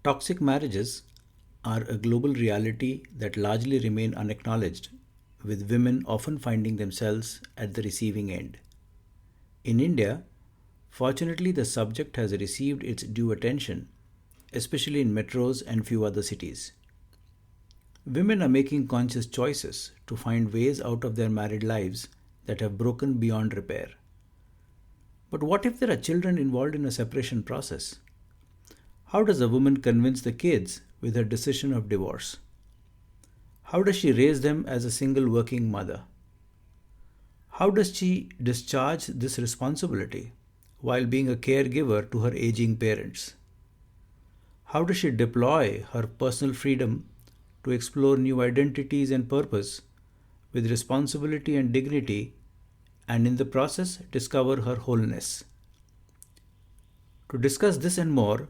Toxic marriages are a global reality that largely remain unacknowledged, with women often finding themselves at the receiving end. In India, fortunately, the subject has received its due attention, especially in metros and few other cities. Women are making conscious choices to find ways out of their married lives that have broken beyond repair. But what if there are children involved in a separation process? How does a woman convince the kids with her decision of divorce? How does she raise them as a single working mother? How does she discharge this responsibility while being a caregiver to her aging parents? How does she deploy her personal freedom to explore new identities and purpose with responsibility and dignity, and in the process discover her wholeness? To discuss this and more,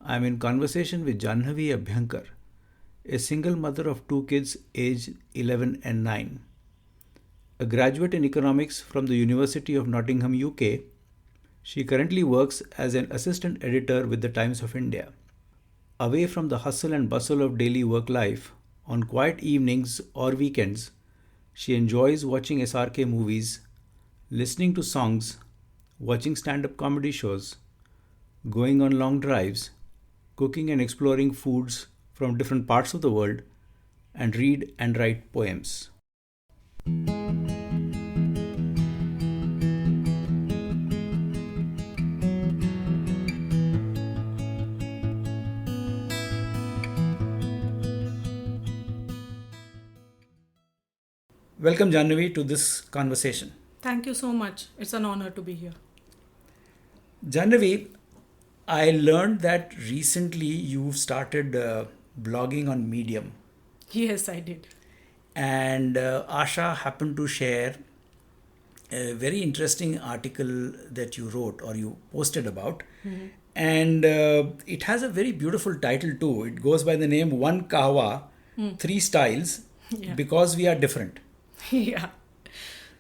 I am in conversation with Janhavi Abhyankar, a single mother of two kids aged 11 and 9. A graduate in economics from the University of Nottingham, UK, she currently works as an assistant editor with the Times of India. Away from the hustle and bustle of daily work life, on quiet evenings or weekends, she enjoys watching SRK movies, listening to songs, watching stand-up comedy shows, going on long drives, cooking and exploring foods from different parts of the world, and read and write poems. Welcome, Janhavi, to this conversation. Thank you so much. It's an honor to be here. Janhavi, I learned that recently you've started blogging on Medium, Yes, I did. and Asha happened to share a very interesting article that you wrote or you posted about. And it has a very beautiful title too. It goes by the name One Kahwa, Three Styles, Yeah. because we are different. Yeah.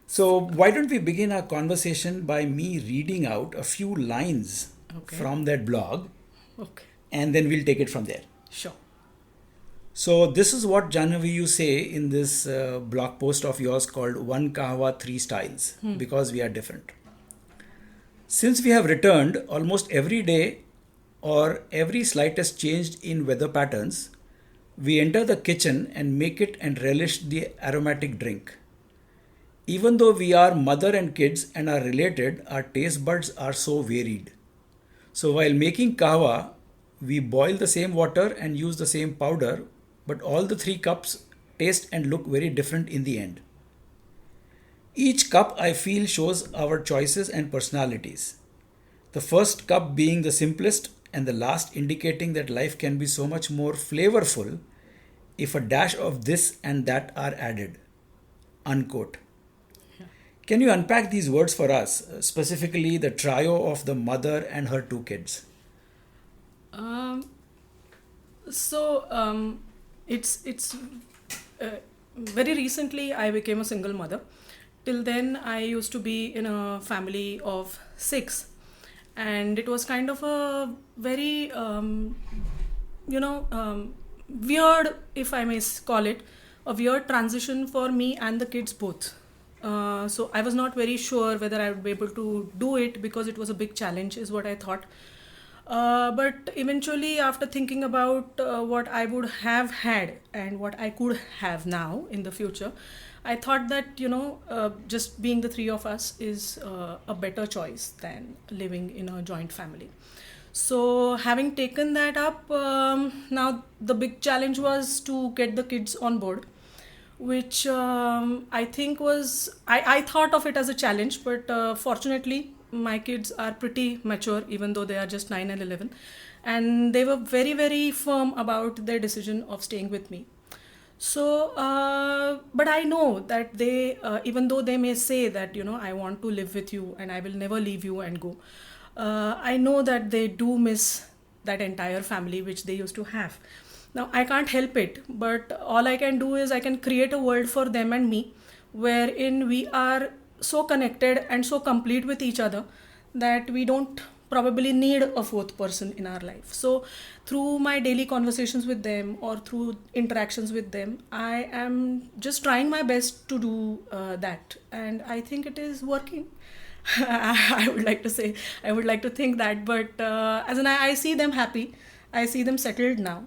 So, why don't we begin our conversation by me reading out a few lines Okay. from that blog, Okay. and then we'll take it from there. Sure. So, this is what Janhavi you say in this blog post of yours called One Kahwa, Three Styles, because we are different. Since we have returned almost every day or every slightest change in weather patterns, we enter the kitchen and make it and relish the aromatic drink. Even though we are mother and kids and are related, our taste buds are so varied. So while making kahwa, we boil the same water and use the same powder, but all the three cups taste and look very different in the end. Each cup I feel shows our choices and personalities. The first cup being the simplest and the last indicating that life can be so much more flavorful if a dash of this and that are added. Unquote. Can you unpack these words for us, specifically the trio of the mother and her two kids? Um, so it's very recently I became a single mother. Till then, I used to be in a family of six, and it was kind of a very weird, if I may call it, a weird transition for me and the kids both. So I was not very sure whether I would be able to do it because it was a big challenge, is what I thought. But eventually, after thinking about what I would have had and what I could have now in the future, I thought that just being the three of us is a better choice than living in a joint family. So having taken that up, now the big challenge was to get the kids on board, which I think I thought of it as a challenge, but fortunately my kids are pretty mature, even though they are just 9 and 11, and they were very, very firm about their decision of staying with me. So, but I know that they, even though they may say that, I want to live with you and I will never leave you and go, I know that they do miss that entire family which they used to have. Now, I can't help it, but all I can do is I can create a world for them and me wherein we are so connected and so complete with each other that we don't probably need a fourth person in our life. So through my daily conversations with them or through interactions with them, I am just trying my best to do that, and I think it is working. I would like to say, I would like to think that, but as in I see them happy, I see them settled now.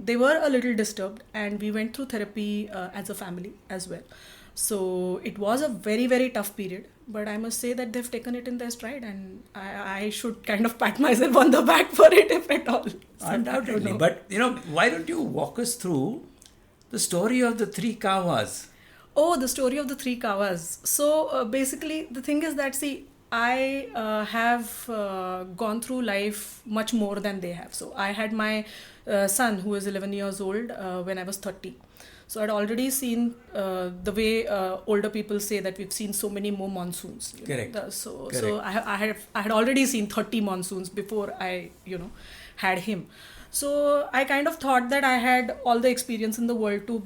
They were a little disturbed, and we went through therapy as a family as well. So it was a very, very tough period, but I must say that they've taken it in their stride, and I should kind of pat myself on the back for it, if at all. So, I don't Undoubtedly. know. But, why don't you walk us through the story of the three kawas? Oh, the story of the three kawas. So basically, the thing is that, see, I have gone through life much more than they have. So I had my son who is 11 years old when I was 30. So I'd already seen the way older people say that we've seen so many more monsoons. Correct. So Correct. I had already seen 30 monsoons before I had him. So I kind of thought that I had all the experience in the world to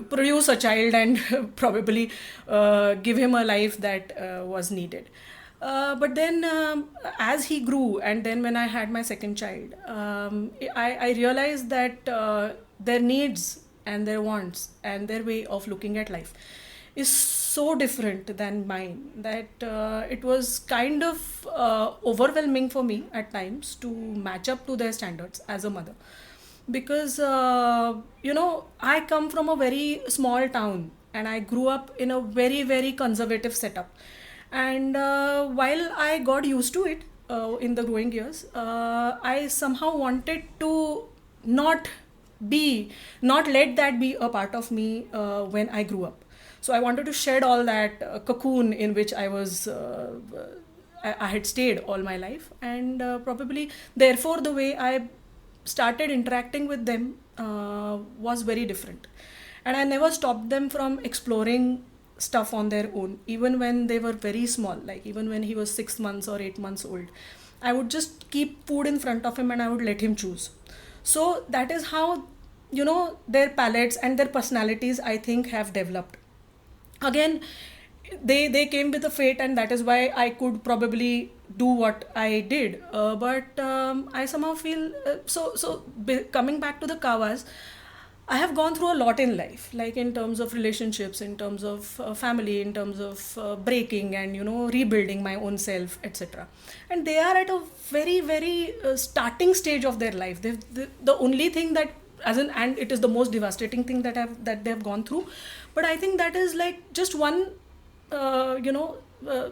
produce a child and probably give him a life that was needed. But then as he grew, and then when I had my second child, I realized that their needs and their wants and their way of looking at life is so different than mine that it was kind of overwhelming for me at times to match up to their standards as a mother, because I come from a very small town and I grew up in a very, very conservative setup, and while I got used to it in the growing years, I somehow wanted to not let that be a part of me when I grew up. So I wanted to shed all that cocoon in which I had stayed all my life, and probably therefore the way I started interacting with them was very different, and I never stopped them from exploring stuff on their own, even when they were very small. Like even when he was 6 months or 8 months old, I would just keep food in front of him and I would let him choose. So that is how their palettes and their personalities, I think, have developed. Again, they came with a fate, and that is why I could probably do what I did. But I somehow feel coming back to the kawas, I have gone through a lot in life, like in terms of relationships, in terms of family, in terms of breaking and rebuilding my own self, etc. And they are at a very, very starting stage of their life. The only thing that, and it is the most devastating thing that they have gone through. But I think that is like just one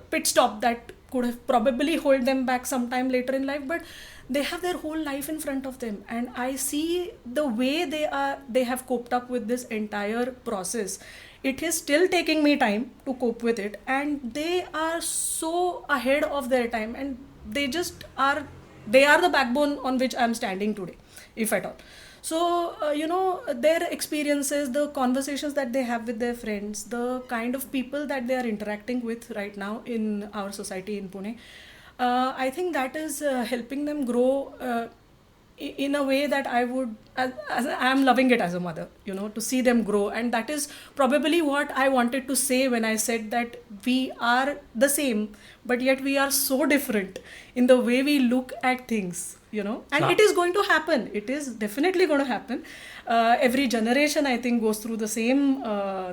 pit stop that could have probably hold them back sometime later in life, but they have their whole life in front of them, and I see the way they have coped up with this entire process. It is still taking me time to cope with it, and they are so ahead of their time, and they are the backbone on which I'm standing today, if at all. So, their experiences, the conversations that they have with their friends, the kind of people that they are interacting with right now in our society in Pune, I think that is helping them grow in a way that I would, as I am loving it as a mother, to see them grow. And that is probably what I wanted to say when I said that we are the same, but yet we are so different in the way we look at things, and it is going to happen. It is definitely going to happen. Every generation, I think, goes through the same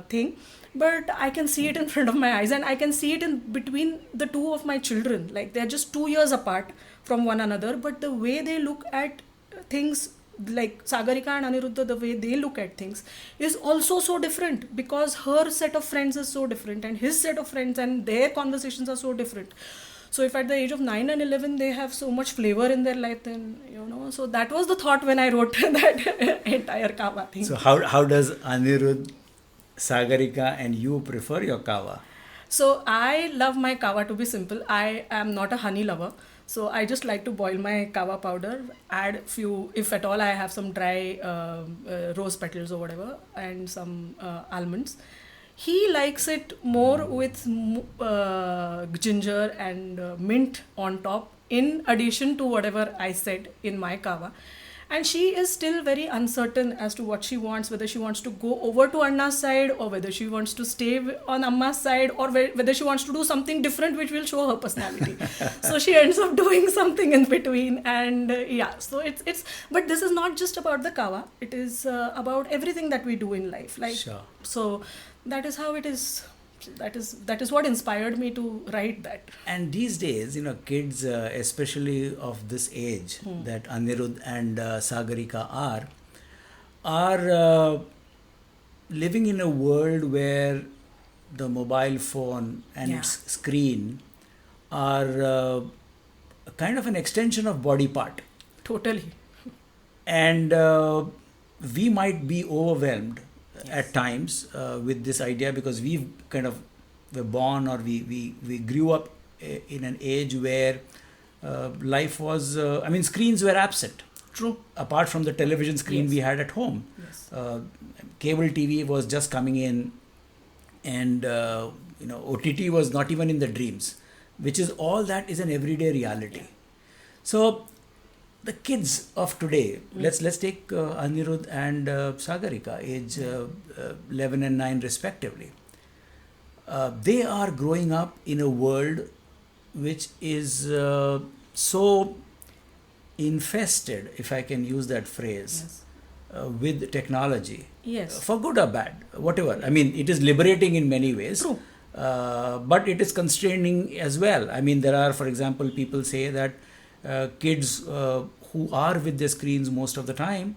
thing. But I can see it in front of my eyes, and I can see it in between the two of my children. Like they're just 2 years apart from one another, but the way they look at things, like Sagarika and Aniruddha, the way they look at things is also so different, because her set of friends is so different, and his set of friends and their conversations are so different. So if at the age of 9 and 11 they have so much flavor in their life, then so that was the thought when I wrote that entire kawa thing. So how does Anirudh, Sagarika and you prefer your kawa? So I love my kawa to be simple. I am not a honey lover. So I just like to boil my kawa powder, add few, if at all I have some dry rose petals or whatever, and some almonds. He likes it more with ginger and mint on top, in addition to whatever I said in my kawa. and she is still very uncertain as to what she wants, whether she wants to go over to Anna's side or whether she wants to stay on Amma's side, or whether she wants to do something different which will show her personality. So she ends up doing something in between, and so it's but this is not just about the kawa, it is about everything that we do in life, like Sure. so that is how it is. That is what inspired me to write that. And these days, kids, especially of this age that Anirudh and Sagarika are living in a world where the mobile phone and Yeah. its screen are kind of an extension of body part. Totally. And we might be overwhelmed at times with this idea, because we've kind of were born, or we grew up in an age where life was, screens were absent. True. Apart from the television screen Yes. we had at home. Yes. Cable TV was just coming in, and OTT was not even in the dreams, which is all that is an everyday reality. So the kids of today, let's take Anirudh and Sagarika, age 11 and 9 respectively. They are growing up in a world which is so infested, if I can use that phrase, Yes. with technology. Yes. For good or bad, whatever. I mean, it is liberating in many ways. True. But it is constraining as well. I mean, there are, for example, people say that kids who are with their screens most of the time,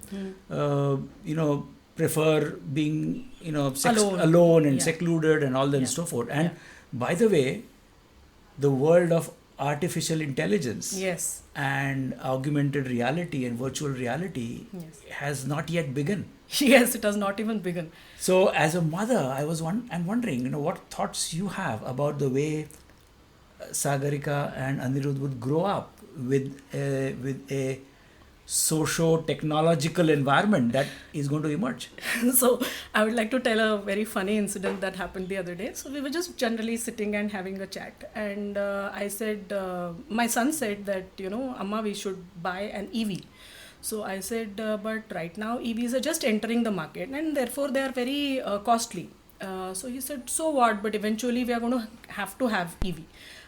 prefer being, alone and Yeah. secluded and all that and Yeah. so forth. And Yeah. by the way, the world of artificial intelligence Yes. and augmented reality and virtual reality Yes. has not yet begun. Yes, it has not even begun. So, as a mother, I'm wondering, what thoughts you have about the way Sagarika and Anirudh would grow up with a socio-technological environment that is going to emerge. So I would like to tell a very funny incident that happened the other day. So we were just generally sitting and having a chat, and I said, my son said that, Amma, we should buy an EV. So I said, but right now EVs are just entering the market, and therefore they are very costly. So he said, so what? But eventually we are going to have EV.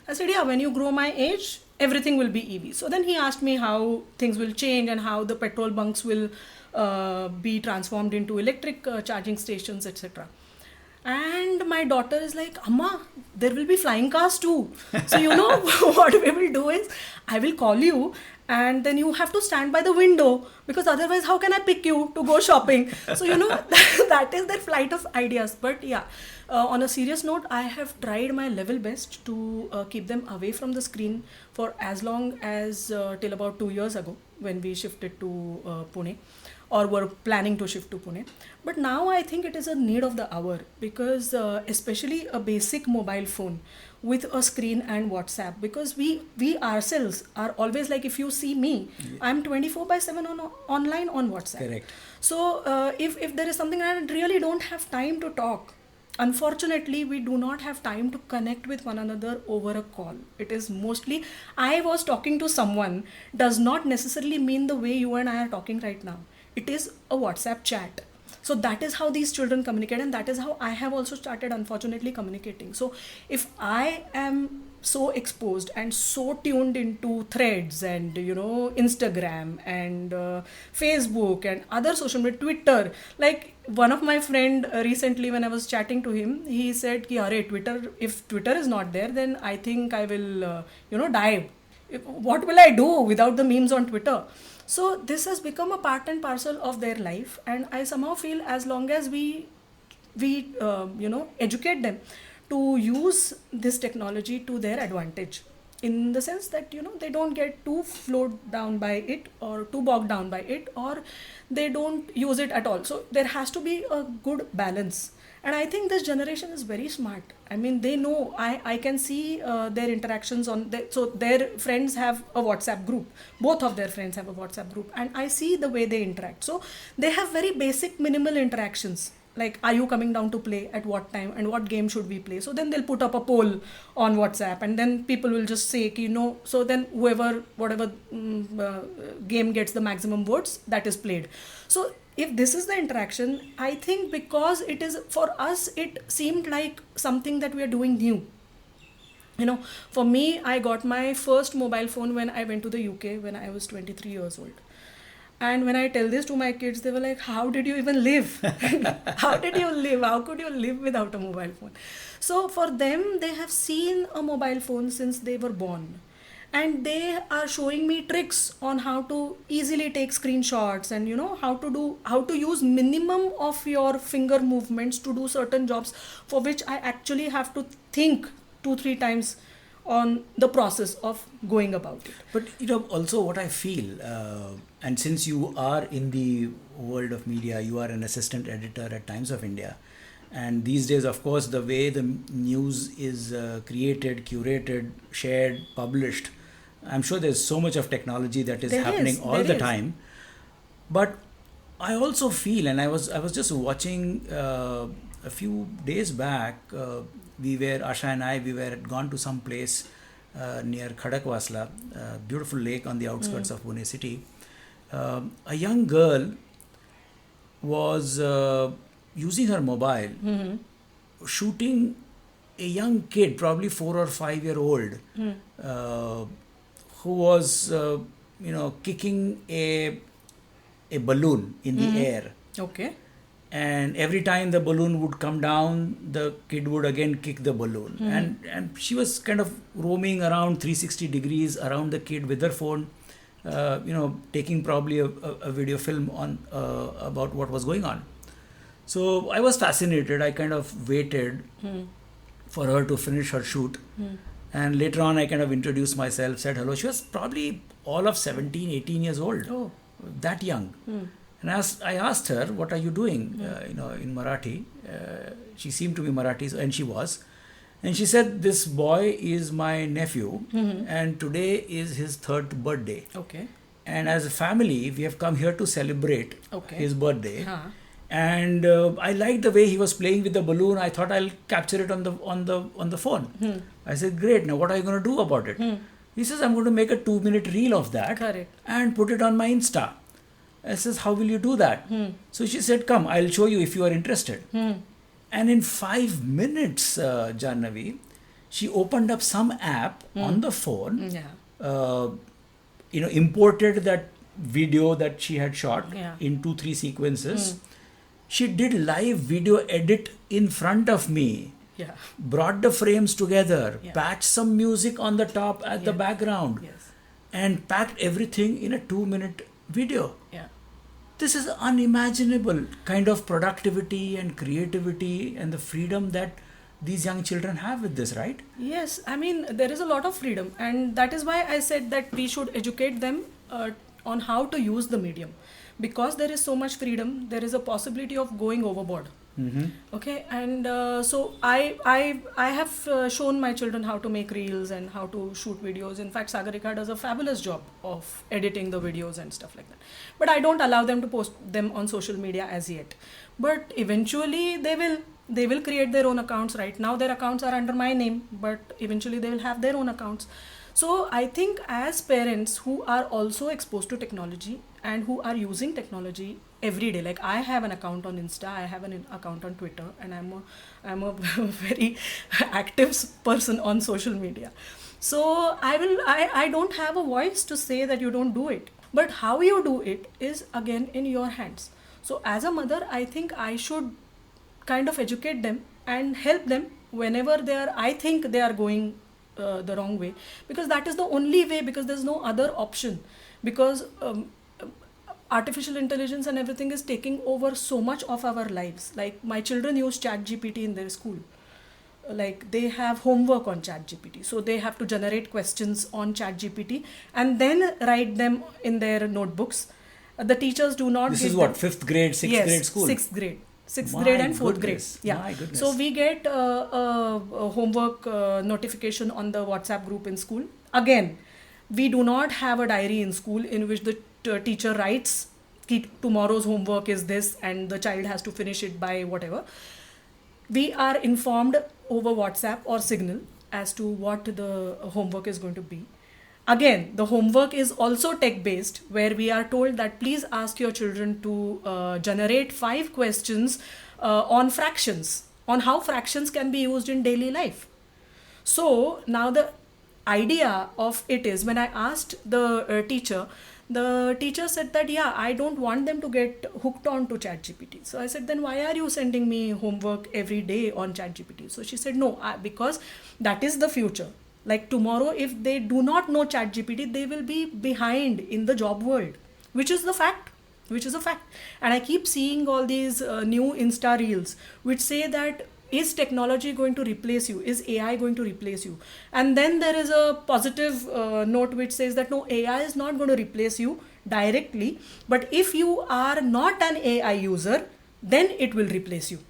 I said, yeah, when you grow my age, everything will be EV. So then he asked me how things will change and how the petrol bunks will be transformed into electric charging stations, etc. And my daughter is like, Amma, there will be flying cars too. So what we will do is, I will call you and then you have to stand by the window, because otherwise how can I pick you to go shopping? So that is their flight of ideas. But yeah, on a serious note, I have tried my level best to keep them away from the screen for as long as till about 2 years ago, when we shifted to Pune, or were planning to shift to Pune. But now I think it is a need of the hour, because especially a basic mobile phone with a screen and WhatsApp, because we ourselves are always like, if you see me, I'm 24/7 online on WhatsApp. Correct. So if there is something I really don't have time to talk, unfortunately we do not have time to connect with one another over a call. It is mostly, I was talking to someone does not necessarily mean the way you and I are talking right now. It is a WhatsApp chat. So that is how these children communicate, and that is how I have also started, unfortunately, communicating. So if I am so exposed and so tuned into threads and Instagram and Facebook and other social media, Twitter, like one of my friend recently, when I was chatting to him, he said ki, "Arey, Twitter, if Twitter is not there, then I think I will die. What will I do without the memes on Twitter?" So this has become a part and parcel of their life, and I somehow feel as long as we educate them to use this technology to their advantage, in the sense that they don't get too flowed down by it or too bogged down by it, or they don't use it at all. So there has to be a good balance. And I think this generation is very smart. I mean, they know, I can see their interactions so their friends have a WhatsApp group. Both of their friends have a WhatsApp group. And I see the way they interact. So they have very basic, minimal interactions like, are you coming down to play, at what time, and what game should we play? So then they'll put up a poll on WhatsApp, and then people will just say, so then whatever game gets the maximum votes, that is played. So if this is the interaction, I think because it is, for us, it seemed like something that we are doing new. For me, I got my first mobile phone when I went to the UK when I was 23 years old. And when I tell this to my kids, they were like, how did you even live? How did you live? How could you live without a mobile phone? So for them, they have seen a mobile phone since they were born. And they are showing me tricks on how to easily take screenshots and, how to use minimum of your finger movements to do certain jobs, for which I actually have to think 2-3 times on the process of going about it. But also what I feel, and since you are in the world of media, you are an assistant editor at Times of India, and these days, of course, the way the news is created, curated, shared, published, I'm sure there's so much of technology that is happening all the time. But I also feel, and I was just watching a few days back, Asha and I had gone to some place near Khadakwasla, a beautiful lake on the outskirts of Pune city. A young girl was using her mobile, shooting a young kid, probably 4 or 5 year old, who was, kicking a balloon in the air. Okay. And every time the balloon would come down, the kid would again kick the balloon. And she was kind of roaming around 360 degrees around the kid with her phone, taking probably a video film on about what was going on. So I was fascinated. I kind of waited for her to finish her shoot. And later on, I kind of introduced myself, said hello. She was probably all of 17, 18 years old, that young. And I asked her, what are you doing, in Marathi? She seemed to be Marathi, and she was. And she said, this boy is my nephew, and today is his 3rd birthday. Okay. And as a family, we have come here to celebrate his birthday. And I liked the way he was playing with the balloon. I thought I'll capture it on the phone. I said, great. Now what are you going to do about it? He says, I'm going to make a 2-minute reel of that. Correct. And put it on my Insta. I says, how will you do that? So she said, come, I'll show you if you are interested. And in 5 minutes, Janhavi, she opened up some app on the phone, imported that video that she had shot in 2-3 sequences. She did live video edit in front of me. Brought the frames together, patched some music on the top at the background, and packed everything in a 2-minute video. This is unimaginable kind of productivity and creativity and the freedom that these young children have with this, right? Yes, I mean, there is a lot of freedom, and that is why I said that we should educate them on how to use the medium. Because there is so much freedom, there is a possibility of going overboard. Okay, and so I have shown my children how to make reels and how to shoot videos. In fact, Sagarika does a fabulous job of editing the videos and stuff like that. But I don't allow them to post them on social media as yet. But eventually they will create their own accounts. Right now their accounts are under my name, but eventually they will have their own accounts. So I think as parents who are also exposed to technology and who are using technology every day, like I have an account on Insta, I have an account on Twitter, and I'm a very active person on social media. So I don't have a voice to say that you don't do it, but how you do it is again in your hands. So as a mother, I think I should kind of educate them and help them whenever I think they are going the wrong way, because that is the only way, because there's no other option, because artificial intelligence and everything is taking over so much of our lives. Like my children use ChatGPT in their school. Like they have homework on ChatGPT, so they have to generate questions on ChatGPT and then write them in their notebooks. The teachers do not. This is what, 5th grade, 6th grade school? 6th grade. 6th grade and 4th grade. My goodness. So we get a homework notification on the WhatsApp group in school. Again, we do not have a diary in school in which the teacher writes tomorrow's homework is this and the child has to finish it by whatever. We are informed over WhatsApp or Signal as to what the homework is going to be. Again, the homework is also tech based, where we are told that please ask your children to generate 5 questions on fractions, on how fractions can be used in daily life. So now the idea of it is, when I asked the teacher said that, yeah, I don't want them to get hooked on to ChatGPT. So I said, then why are you sending me homework every day on ChatGPT? So she said, no, because that is the future. Like tomorrow, if they do not know ChatGPT, they will be behind in the job world, which is the fact. Which is a fact. And I keep seeing all these new Insta reels which say that, is technology going to replace you? Is AI going to replace you? And then there is a positive note which says that no, AI is not going to replace you directly, but if you are not an AI user, then it will replace you.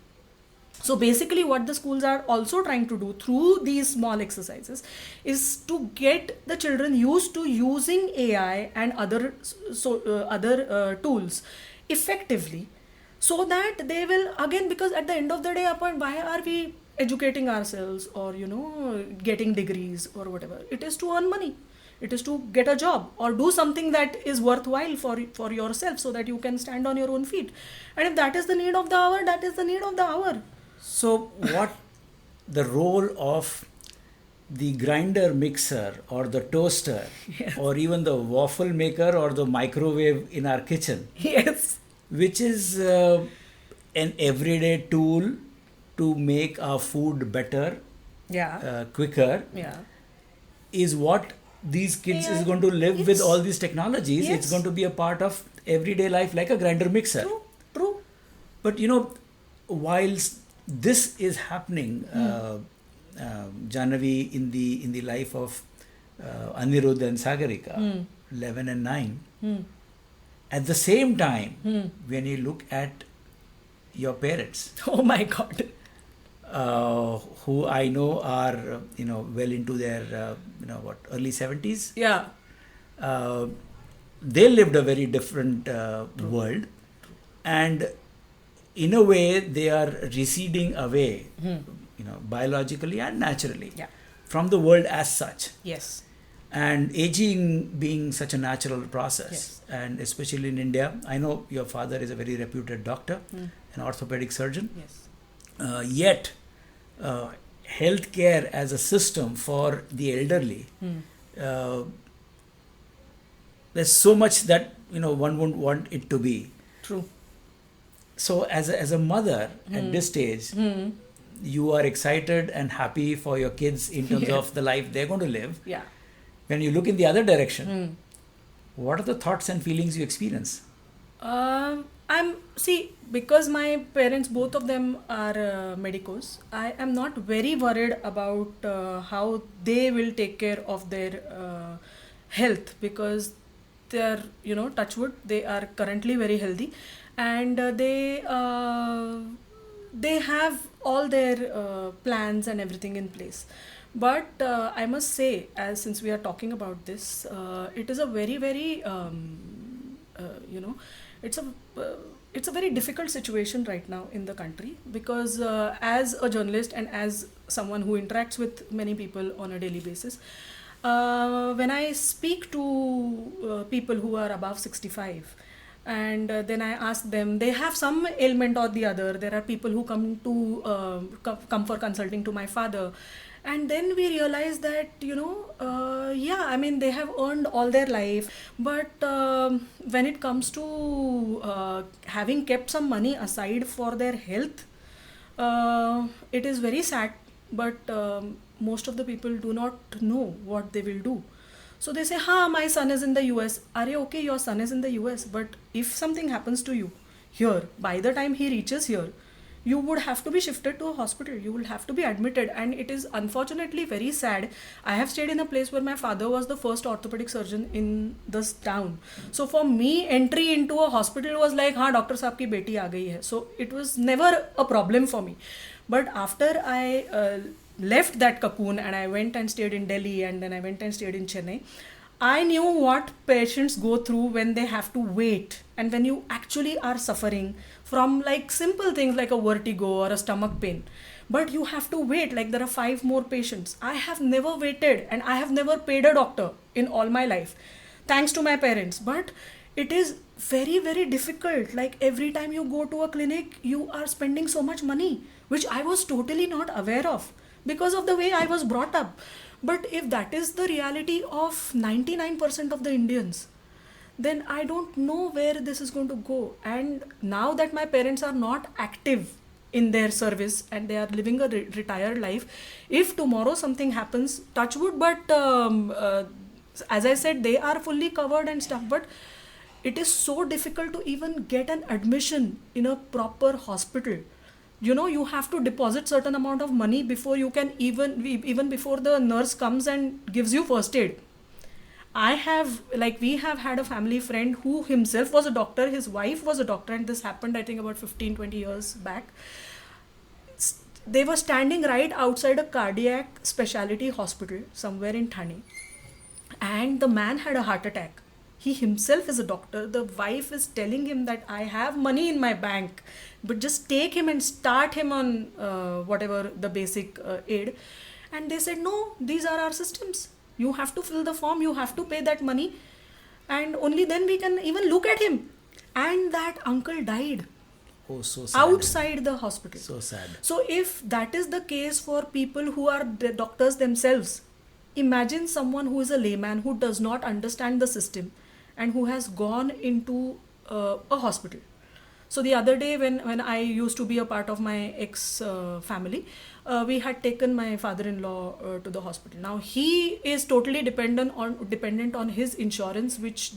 So basically what the schools are also trying to do through these small exercises is to get the children used to using AI and other tools effectively, so that they will, again, because at the end of the day, upon why are we educating ourselves or getting degrees or whatever? It is to earn money. It is to get a job or do something that is worthwhile for yourself, so that you can stand on your own feet. And if that is the need of the hour, that is the need of the hour. So, what the role of the grinder mixer or the toaster Yes. or even the waffle maker or the microwave in our kitchen, Yes. which is an everyday tool to make our food better, Yeah. quicker, Yeah. is what these kids Yeah, is going to live with it's- all these technologies. Yes. It's going to be a part of everyday life like a grinder mixer. True. But whilst this is happening, Janhavi, in the life of Anirudh and Sagarika, 11 and 9, at the same time, when you look at your parents, Oh my God. who I know are well into their early 70s, Yeah. they lived a very different world, and in a way they are receding away, biologically and naturally, Yeah. from the world as such. Yes. And aging being such a natural process, Yes. and especially in India, I know your father is a very reputed doctor, an orthopedic surgeon. Yes. Yet, healthcare as a system for the elderly, there's so much that one wouldn't want it to be. True. So, as a mother at this stage, you are excited and happy for your kids in terms Yeah. of the life they're going to live. Yeah. When you look in the other direction, what are the thoughts and feelings you experience? Because my parents, both of them are medicos, I am not very worried about how they will take care of their health, because they are, touch wood, they are currently very healthy, and they have all their plans and everything in place. But I must say, since we are talking about this, it is a very, very, it's a very difficult situation right now in the country, because as a journalist and as someone who interacts with many people on a daily basis, when I speak to people who are above 65, and then I ask them, they have some ailment or the other. There are people who come for consulting to my father, and then we realize that they have earned all their life, but when it comes to having kept some money aside for their health, it is very sad, but most of the people do not know what they will do. So they say, my son is in the US. Okay, your son is in the US, but if something happens to you here, by the time he reaches here, you would have to be shifted to a hospital. You will have to be admitted, and it is unfortunately very sad. I have stayed in a place where my father was the first orthopedic surgeon in this town. So for me, entry into a hospital was like, doctor saab ki beti aa gayi hai. So it was never a problem for me. But after I left that cocoon and I went and stayed in Delhi, and then I went and stayed in Chennai, I knew what patients go through when they have to wait, and when you actually are suffering from like simple things like a vertigo or a stomach pain, but you have to wait, like there are 5 more patients. I have never waited, and I have never paid a doctor in all my life, thanks to my parents. But it is very, very difficult. Like every time you go to a clinic, you are spending so much money, which I was totally not aware of because of the way I was brought up. But if that is the reality of 99% of the Indians, then I don't know where this is going to go. And now that my parents are not active in their service and they are living a retired life, if tomorrow something happens, touch wood, but as I said, they are fully covered and stuff, but it is so difficult to even get an admission in a proper hospital. You have to deposit certain amount of money before you can even before the nurse comes and gives you first aid. We have had a family friend who himself was a doctor, his wife was a doctor, and this happened I think about 15-20 years back. They were standing right outside a cardiac specialty hospital somewhere in Thane, and the man had a heart attack. He himself is a doctor. The wife is telling him that I have money in my bank, but just take him and start him on whatever the basic aid. And they said, no, these are our systems. You have to fill the form, you have to pay that money, and only then we can even look at him. And that uncle died. Oh, so sad. Outside the hospital. So sad. So if that is the case for people who are the doctors themselves, imagine someone who is a layman, who does not understand the system, and who has gone into a hospital. So the other day when I used to be a part of my ex family, we had taken my father-in-law to the hospital. Now he is totally dependent on his insurance, which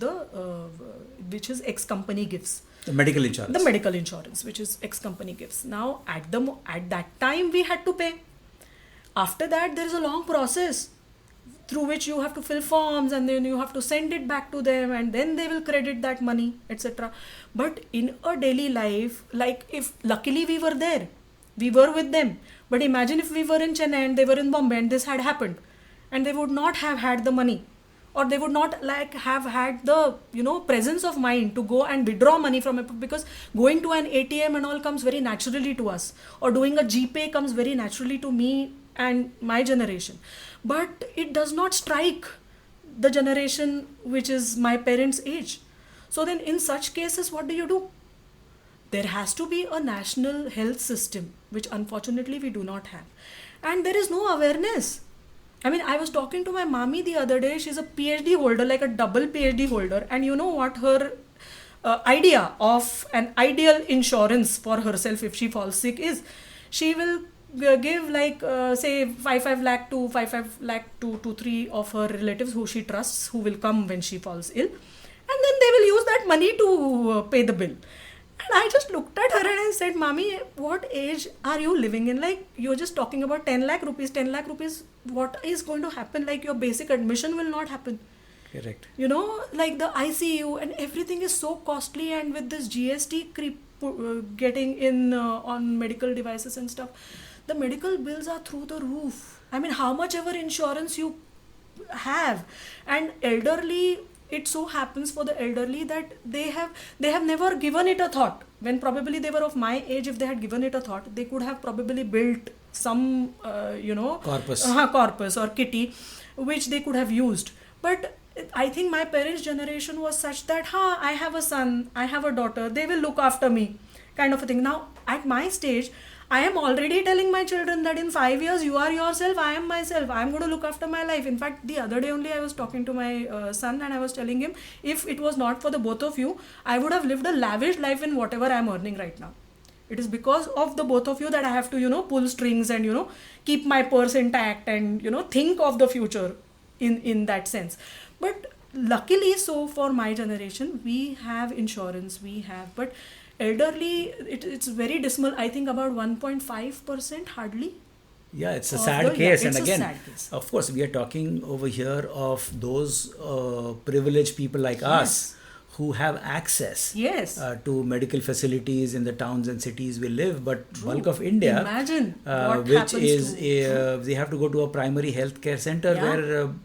his ex company gives. The medical insurance. The medical insurance, which his ex company gives. Now at that time we had to pay. After that there is a long process through which you have to fill forms, and then you have to send it back to them, and then they will credit that money, etc. But in a daily life, like if luckily we were there, we were with them. But imagine if we were in Chennai and they were in Bombay and this had happened, and they would not have had the money, or they would not have had the presence of mind to go and withdraw money from it, because going to an ATM and all comes very naturally to us, or doing a GPay comes very naturally to me and my generation. But it does not strike the generation which is my parents' age. So then in such cases, what do? There has to be a national health system, which unfortunately we do not have. And there is no awareness. I mean, I was talking to my mommy the other day. She's a PhD holder, like a double PhD holder. And you know what her idea of an ideal insurance for herself if she falls sick is? She will give say 5 lakh to 5 lakh to 2-3 of her relatives who she trusts, who will come when she falls ill, and then they will use that money to pay the bill. And I just looked at her and I said, Mommy, what age are you living in? Like, you're just talking about 10 lakh rupees. What is going to happen? Like, your basic admission will not happen. Correct. Like the ICU and everything is so costly, and with this GST getting in on medical devices and stuff, the medical bills are through the roof. I mean, how much ever insurance you have, and elderly, it so happens for the elderly that they have never given it a thought. When probably they were of my age, if they had given it a thought, they could have probably built some corpus or kitty, which they could have used. But I think my parents' generation was such that I have a son, I have a daughter, they will look after me, kind of a thing. Now at my stage, I am already telling my children that in 5 years you are yourself, I am myself, I am going to look after my life. In fact, the other day only I was talking to my son, and I was telling him, if it was not for the both of you, I would have lived a lavish life in whatever I am earning right now. It is because of the both of you that I have to pull strings and keep my purse intact and think of the future in that sense. But luckily, so for my generation, we have insurance, but elderly, it's very dismal. I think about 1.5% hardly. Yeah, it's a sad case. It's and again, a sad case. Of course, we are talking over here of those privileged people like us who have access Yes. to medical facilities in the towns and cities we live, but True. bulk of India, Imagine what which happens is to- they have to go to a primary health care center Yeah.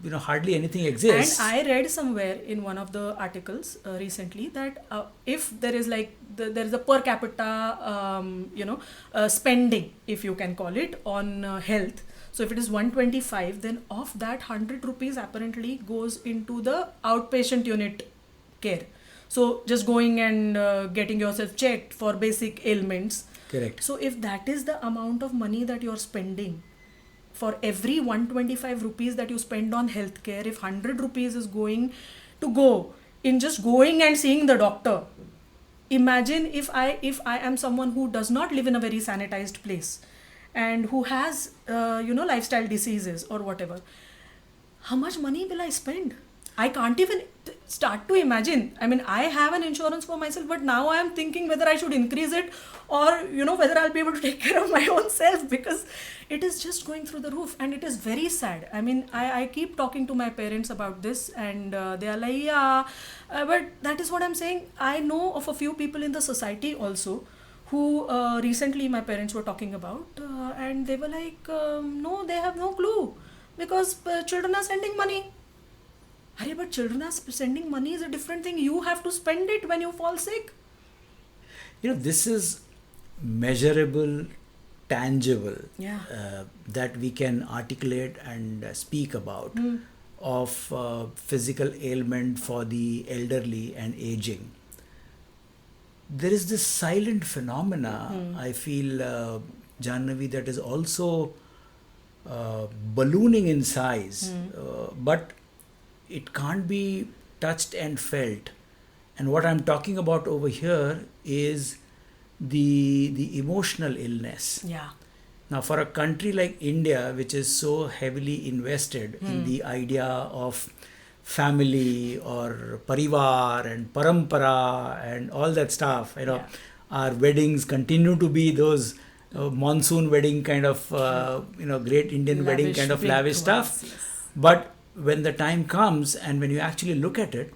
where hardly anything And exists. I read somewhere in one of the articles recently that if there is like there is a per capita spending, if you can call it, on health. So if it is 125, then of that 100 rupees apparently goes into the outpatient unit care. So just going and getting yourself checked for basic ailments. Correct. So if that is the amount of money that you're spending, for every 125 rupees that you spend on healthcare, if 100 rupees is going to go in just going and seeing the doctor, imagine if I am someone who does not live in a very sanitized place and who has lifestyle diseases or whatever, how much money will I spend? I can't even start to imagine. I mean, I have an insurance for myself, but now I am thinking whether I should increase it or whether I'll be able to take care of my own self, because it is just going through the roof and it is very sad. I mean, I keep talking to my parents about this and they are like, yeah, but that is what I'm saying. I know of a few people in the society also who recently my parents were talking about and they were like, no, they have no clue because children are sending money. Arey, but children are sending money is a different thing. You have to spend it when you fall sick. This is measurable, tangible, Yeah. that we can articulate and speak about of physical ailment for the elderly and aging. There is this silent phenomena, I feel, Janhavi, that is also ballooning in size, but it can't be touched and felt. And what I'm talking about over here is the emotional illness. Yeah. Now, for a country like India, which is so heavily invested in the idea of family or parivar and parampara and all that stuff, Yeah. our weddings continue to be those monsoon wedding kind of, great Indian wedding Lavish, kind of big lavish ones, stuff. yes. But when the time comes and when you actually look at it,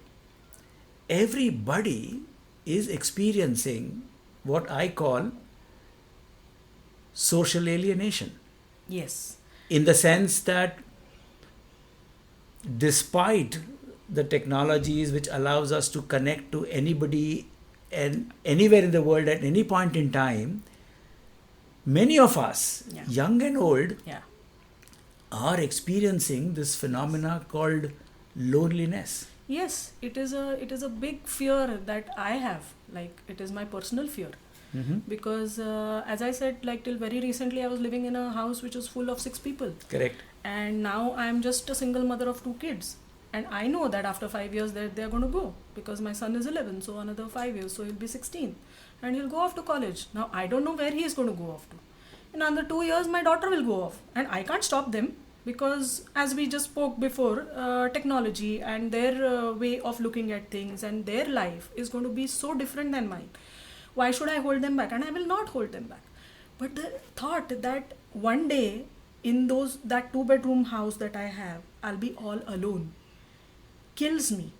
everybody is experiencing what I call social alienation, Yes. in the sense that despite the technologies which allows us to connect to anybody and anywhere in the world at any point in time, many of us, Yeah. young and old, Yeah. are experiencing this phenomena called loneliness. Yes, it is a big fear that I have. Like, it is my personal fear. Because as I said, like till very recently I was living in a house which was full of 6 people, Correct. and now I am just a single mother of 2 kids, and I know that after 5 years they're going to go, because my son is 11, so another 5 years, so he'll be 16 and he'll go off to college. Now I don't know where he is going to go off to. In another 2 years my daughter will go off, and I can't stop them, because as we just spoke before, technology and their way of looking at things and their life is going to be so different than mine. Why should I hold them back? And I will not hold them back. But the thought that one day in that 2-bedroom house that I have, I'll be all alone, kills me.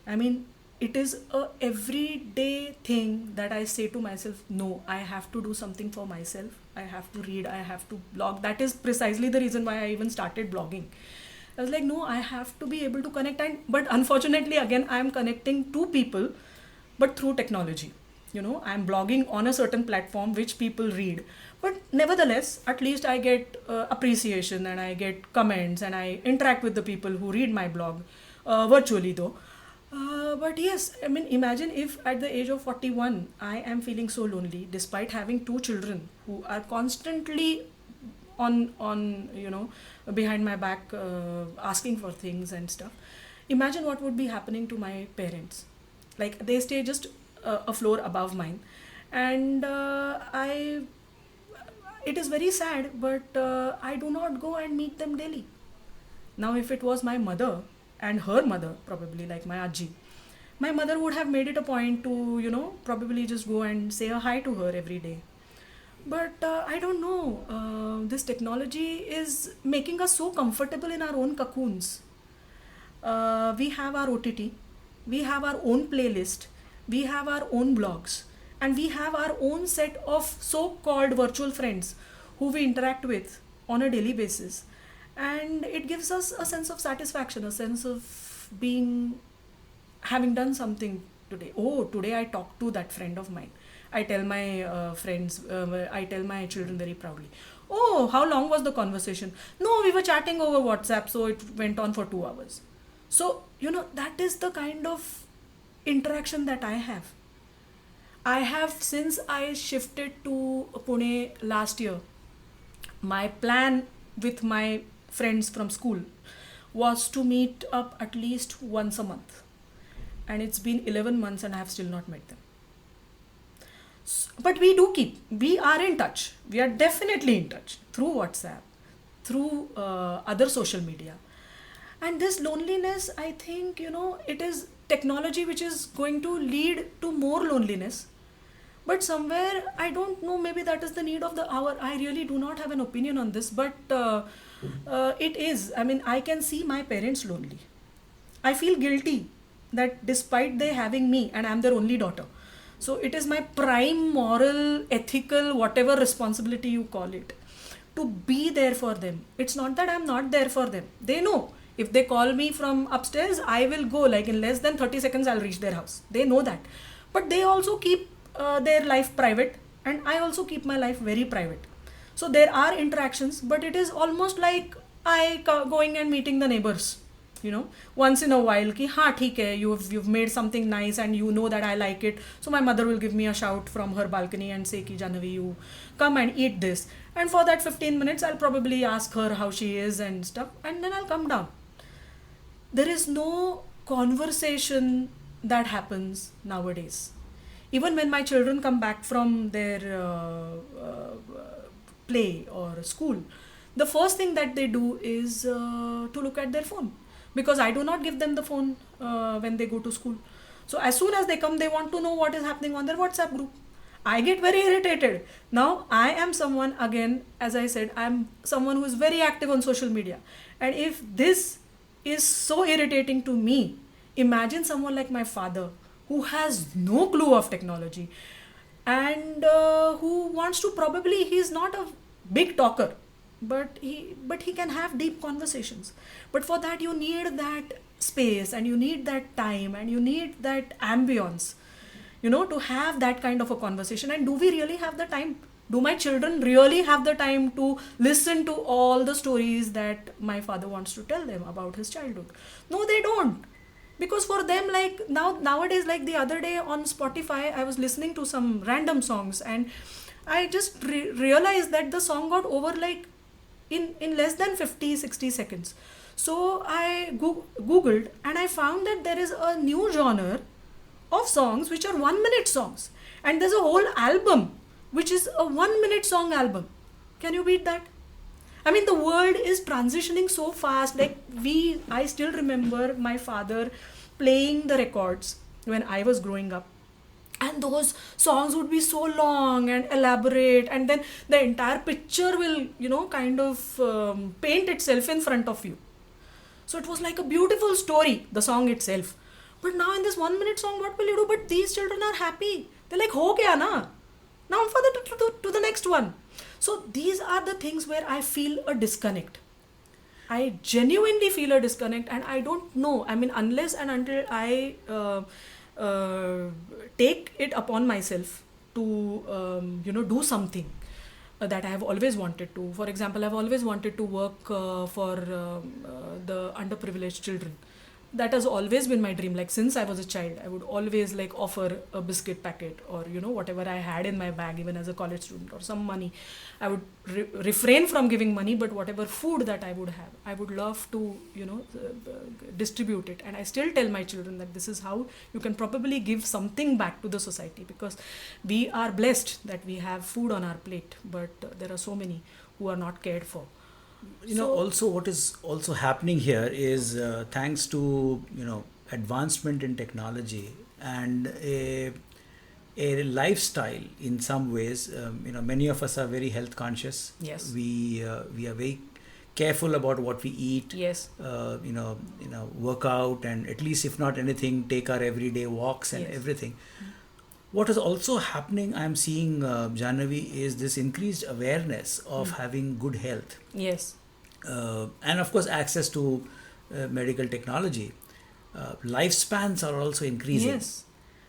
I mean, it is a everyday thing that I say to myself, no, I have to do something for myself. I have to read, I have to blog. That is precisely the reason why I even started blogging. I was like, no, I have to be able to connect. But unfortunately, again, I am connecting to people, but through technology. I'm blogging on a certain platform which people read. But nevertheless, at least I get appreciation and I get comments and I interact with the people who read my blog, virtually though. But yes, I mean, imagine if at the age of 41, I am feeling so lonely despite having 2 children who are constantly on behind my back, asking for things and stuff. Imagine what would be happening to my parents. Like, they stay just a floor above mine, and it is very sad, but I do not go and meet them daily. Now if it was my mother and her mother, probably like my Ajji, my mother would have made it a point to probably just go and say a hi to her every day. But I don't know, this technology is making us so comfortable in our own cocoons. We have our OTT, we have our own playlist, we have our own blogs, and we have our own set of so-called virtual friends who we interact with on a daily basis. And it gives us a sense of satisfaction, a sense of being, having done something today. Oh, today I talked to that friend of mine. I tell my I tell my children very proudly. Oh, how long was the conversation? No, we were chatting over WhatsApp, so it went on for 2 hours. So, that is the kind of interaction that I have. I have, since I shifted to Pune last year, my plan with my friends from school was to meet up at least once a month. And it's been 11 months and I have still not met them. But we are in touch. We are definitely in touch through WhatsApp, through other social media. And this loneliness, I think, it is technology which is going to lead to more loneliness. But somewhere, I don't know, maybe that is the need of the hour. I really do not have an opinion on this, but it is. I mean, I can see my parents lonely. I feel guilty that despite they having me, and I'm their only daughter, so it is my prime moral, ethical, whatever responsibility you call it, to be there for them. It's not that I'm not there for them. They know. If they call me from upstairs, I will go. Like in less than 30 seconds, I'll reach their house. They know that. But they also keep their life private, and I also keep my life very private. So there are interactions, but it is almost like going and meeting the neighbors. Once in a while, ki हाँ ठीक है, you've made something nice and you know that I like it. So my mother will give me a shout from her balcony and say ki Janhavi, you come and eat this. And for that 15 minutes, I'll probably ask her how she is and stuff, and then I'll come down. There is no conversation that happens nowadays. Even when my children come back from their play or school, the first thing that they do is to look at their phone. Because I do not give them the phone when they go to school. So as soon as they come, they want to know what is happening on their WhatsApp group. I get very irritated. Now, I am someone, again, as I said, I am someone who is very active on social media. And if this is so irritating to me, imagine someone like my father, who has no clue of technology and who wants to, probably, he is not a big talker, but he can have deep conversations. But for that, you need that space, and you need that time, and you need that ambience, to have that kind of a conversation. And do we really have the time? Do my children really have the time to listen to all the stories that my father wants to tell them about his childhood? No, they don't. Because for them, like nowadays, like the other day on Spotify, I was listening to some random songs, and I just realized that the song got over like in less than 50-60 seconds. So I googled, and I found that there is a new genre of songs which are 1 minute songs, and there's a whole album which is a 1 minute song album. Can you beat that? I mean, the world is transitioning so fast. Like I still remember my father playing the records when I was growing up. And those songs would be so long and elaborate, and then the entire picture will, kind of paint itself in front of you. So it was like a beautiful story, the song itself. But now in this 1 minute song, what will you do? But these children are happy. They're like, ho kya na? Now to the next one. So these are the things where I feel a disconnect. I genuinely feel a disconnect, and I don't know. I mean, unless and until I take it upon myself to do something that I have always wanted to. For example, I've always wanted to work for the underprivileged children. That has always been my dream. Like since I was a child, I would always like offer a biscuit packet or whatever I had in my bag, even as a college student, or some money. I would refrain from giving money, but whatever food that I would have, I would love to distribute it. And I still tell my children that this is how you can probably give something back to the society, because we are blessed that we have food on our plate, but there are so many who are not cared for. Also what is also happening here is thanks to advancement in technology and a lifestyle in some ways. Many of us are very health conscious. Yes. We are very careful about what we eat. Yes. Work out, and at least if not anything, take our everyday walks and Yes. everything. What is also happening, I'm seeing, Janhavi, is this increased awareness of having good health, Yes. and of course access to medical technology. Lifespans are also increasing. Yes.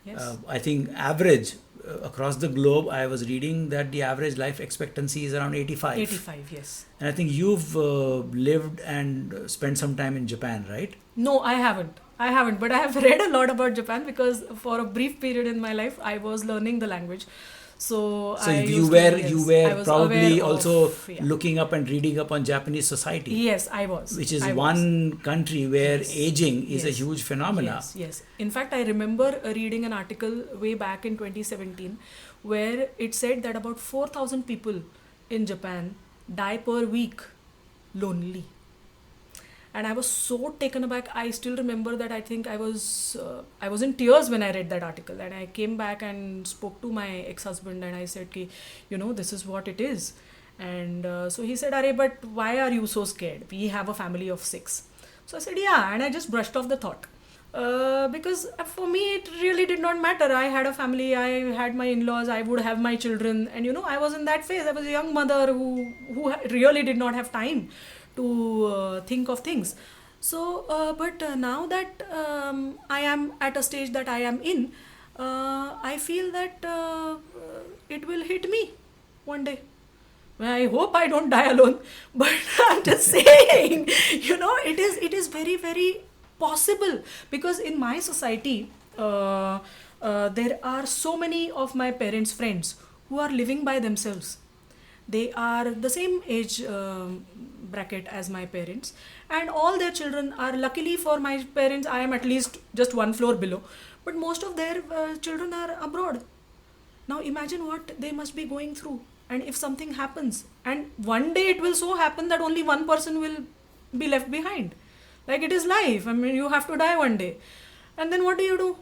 Yes. I think average across the globe, I was reading that the average life expectancy is around 85. 85. Yes. And I think you've lived and spent some time in Japan, right? No, I haven't. But I have read a lot about Japan because for a brief period in my life, I was learning the language. So So I you used were to, yes, you I were was probably aware also of, yeah. looking up and reading up on Japanese society, Yes, I was. which is I was. one country where Yes. aging is a Yes. huge phenomena. Yes, yes. In fact, I remember reading an article way back in 2017 where it said that about 4,000 people in Japan die per week lonely. And I was so taken aback. I still remember that I think I was in tears when I read that article. And I came back and spoke to my ex-husband and I said, Ki, this is what it is. And so he said, Arey, but why are you so scared? We have a family of 6. So I said, yeah. And I just brushed off the thought. Because for me, it really did not matter. I had a family, I had my in-laws, I would have my children. And I was in that phase. I was a young mother who really did not have time to think of things. So, but now that I am at a stage that I am in, I feel that it will hit me one day. Well, I hope I don't die alone, but I'm just saying, it is very, very possible because in my society, there are so many of my parents' friends who are living by themselves. They are the same age bracket as my parents, and all their children are, luckily for my parents, I am at least just one floor below, but most of their children are abroad. Now imagine what they must be going through, and if something happens, and one day it will so happen that only one person will be left behind. Like, it is life. I mean, you have to die one day. And then what do you do?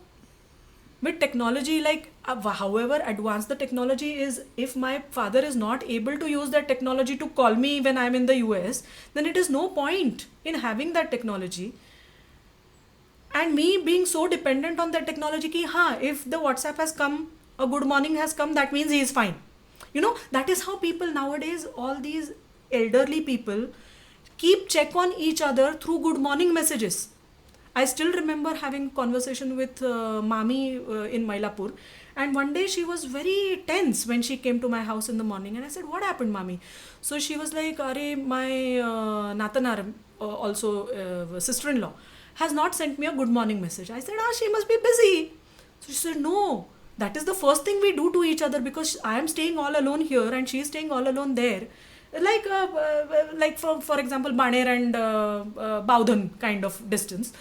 With technology, like however advanced the technology is, if my father is not able to use that technology to call me when I'm in the US, then it is no point in having that technology. And me being so dependent on that technology, ki, if the WhatsApp has come, a good morning has come, that means he is fine. That is how people nowadays, all these elderly people, keep check on each other through good morning messages. I still remember having conversation with Mami in Mailapur, and one day she was very tense when she came to my house in the morning, and I said, what happened, Mami? So she was like, Are, my Natanar, also sister-in-law, has not sent me a good morning message. I said, she must be busy. So she said, no, that is the first thing we do to each other, because I am staying all alone here and she is staying all alone there. Like for example, Baner and Baudhan kind of distance.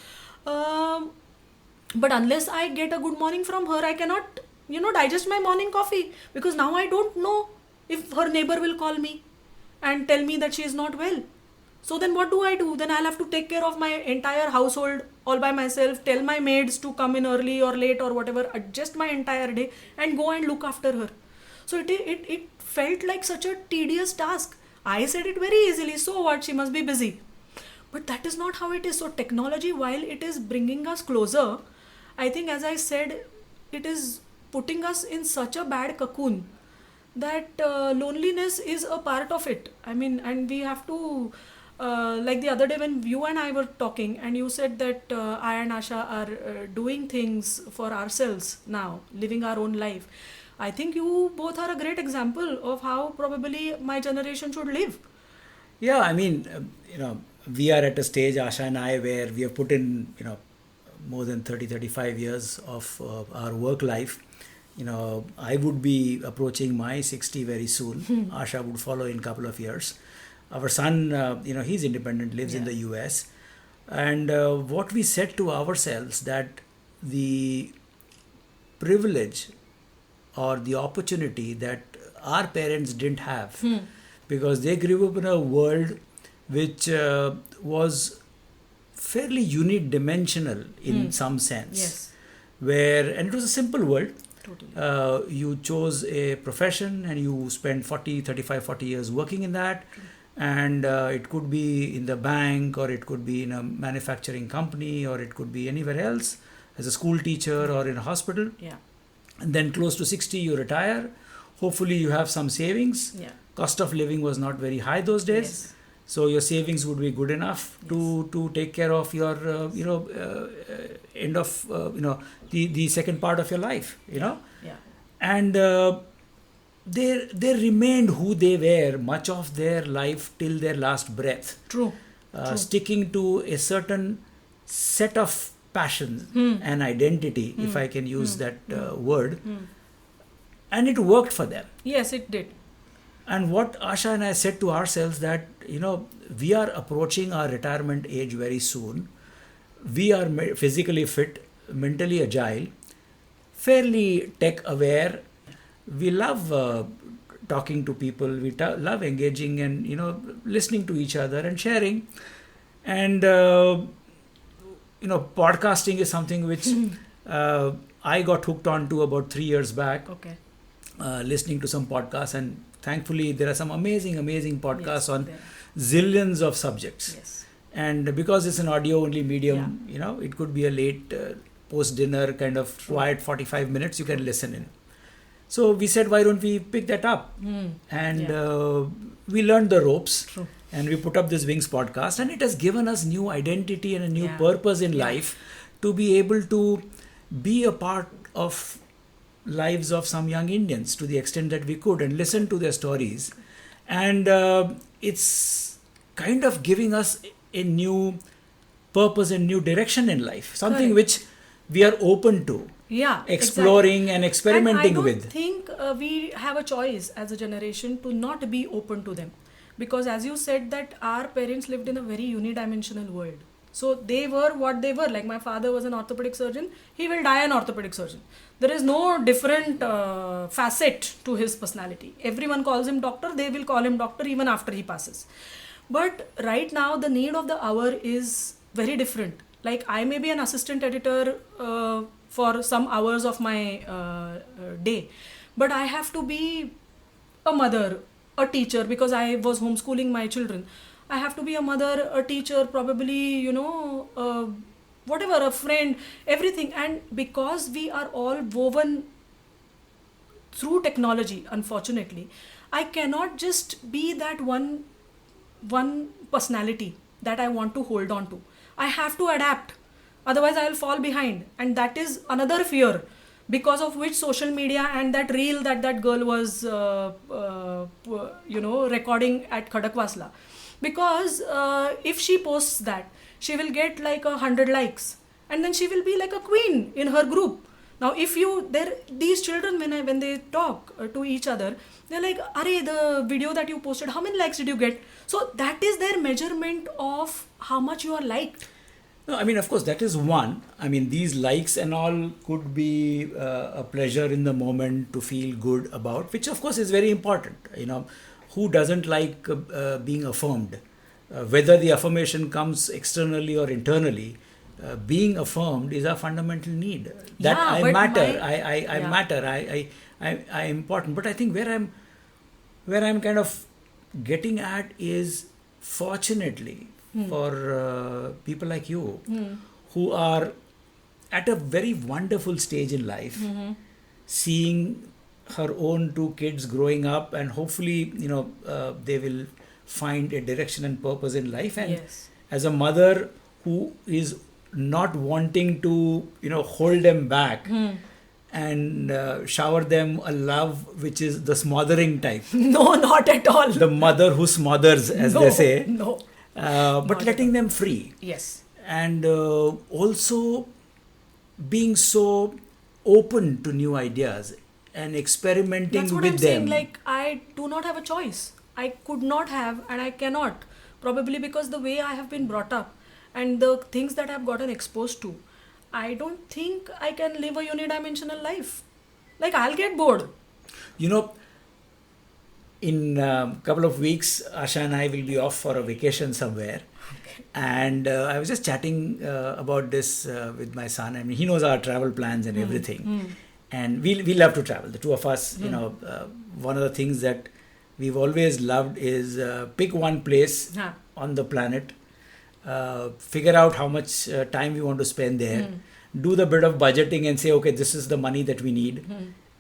But unless I get a good morning from her, I cannot, digest my morning coffee, because now I don't know if her neighbor will call me and tell me that she is not well. So then what do I do? Then I'll have to take care of my entire household all by myself, tell my maids to come in early or late or whatever, adjust my entire day and go and look after her. So it felt like such a tedious task. I said it very easily, so what, she must be busy. But that is not how it is. So technology, while it is bringing us closer, I think, as I said, it is putting us in such a bad cocoon that loneliness is a part of it. I mean, and we have to, like the other day when you and I were talking, and you said that I and Asha are doing things for ourselves now, living our own life. I think you both are a great example of how probably my generation should live. Yeah, I mean, we are at a stage, Asha and I, where we have put in, more than 35 years of our work life. I would be approaching my 60 very soon. Asha would follow in a couple of years. Our son, he's independent, lives in the US. And what we said to ourselves, that the privilege or the opportunity that our parents didn't have, because they grew up in a world which was fairly unidimensional in some sense. Yes. And it was a simple world. Totally. You chose a profession and you spent 40 years working in that. And it could be in the bank, or it could be in a manufacturing company, or it could be anywhere else, as a school teacher or in a hospital. Yeah. And then close to 60 you retire. Hopefully you have some savings. Yeah. Cost of living was not very high those days. Yes. So your savings would be good enough to take care of your end of the second part of your life, Yeah. and they remained who they were much of their life till their last breath. True. Sticking to a certain set of passions and identity, if I can use that word, and it worked for them. Yes, it did. And what Asha and I said to ourselves that, we are approaching our retirement age very soon. We are physically fit, mentally agile, fairly tech aware. We love talking to people. We love engaging and, listening to each other and sharing. And, podcasting is something which I got hooked on to about 3 years back. Okay. Listening to some podcasts, and thankfully there are some amazing podcasts on there. zillions of subjects. Yes. And because it's an audio only medium, it could be a late post dinner kind of quiet 45 minutes you can listen in. So we said, why don't we pick that up? And we learned the ropes. True. And we put up this Wings podcast, and it has given us new identity and a new purpose in life to be able to be a part of lives of some young Indians to the extent that we could, and listen to their stories. And it's kind of giving us a new purpose and new direction in life, something which we are open to exploring and experimenting with. I don't think we have a choice as a generation to not be open to them, because as you said that our parents lived in a very unidimensional world. So they were what they were. Like my father was an orthopedic surgeon, he will die an orthopedic surgeon. There is no different facet to his personality. Everyone calls him doctor, they will call him doctor even after he passes. But right now the need of the hour is very different. Like I may be an assistant editor for some hours of my day, but I have to be a mother, a teacher, because I was homeschooling my children. I have to be a mother, a teacher, probably, whatever, a friend, everything. And because we are all woven through technology, unfortunately, I cannot just be that one personality that I want to hold on to. I have to adapt. Otherwise, I will fall behind. And that is another fear, because of which social media and that reel that girl was, recording at Khadakwasla. Because if she posts that, she will get like 100 likes, and then she will be like a queen in her group. Now, if these children, when they talk to each other, they're like, "Arey, the video that you posted, how many likes did you get?" So that is their measurement of how much you are liked. No, I mean, of course, that is one. I mean, these likes and all could be a pleasure in the moment to feel good about, which of course is very important. Who doesn't like being affirmed? Whether the affirmation comes externally or internally, being affirmed is a fundamental need. That I matter. I matter. I am important. But I think where I'm kind of getting at is, fortunately for people like you who are at a very wonderful stage in life, seeing her own 2 kids growing up, and hopefully they will find a direction and purpose in life. And as a mother who is not wanting to hold them back and shower them a love which is the smothering type. No, not at all. The mother who smothers, as they say. No. But letting them free. Yes. And also being so open to new ideas and experimenting That's what with I'm them. saying. Like, I do not have a choice. I could not have, and I cannot. Probably because the way I have been brought up and the things that I've gotten exposed to, I don't think I can live a unidimensional life. Like, I'll get bored. In a couple of weeks, Asha and I will be off for a vacation somewhere. Okay. And I was just chatting about this with my son. I mean, he knows our travel plans and everything. And we love to travel. The two of us, one of the things that we've always loved is pick one place Huh. on the planet, figure out how much time we want to spend there, do the bit of budgeting and say, okay, this is the money that we need.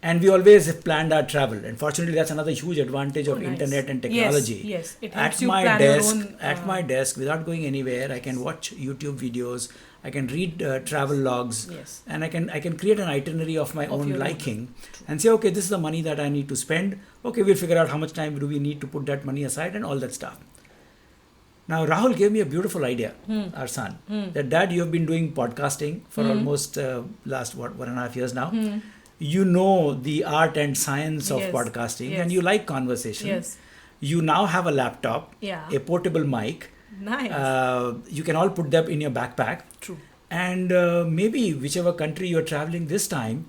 And we always have planned our travel. And fortunately, that's another huge advantage of nice. internet and technology. Yes, it At helps you my plan desk, your own. at my desk, without going anywhere, I can watch YouTube videos. I can read travel logs, Yes. and I can create an itinerary of my own your own. liking, and say, okay, this is the money that I need to spend. Okay, we'll figure out how much time do we need to put that money aside and all that stuff. Now, Rahul gave me a beautiful idea, our son, that Dad, you have been doing podcasting for almost last 1.5 years now. You know the art and science of Yes. podcasting, Yes. and you like conversation. Yes. You now have a laptop, Yeah. a portable mic. Nice. You can all put them in your backpack. True. And maybe whichever country you're traveling this time,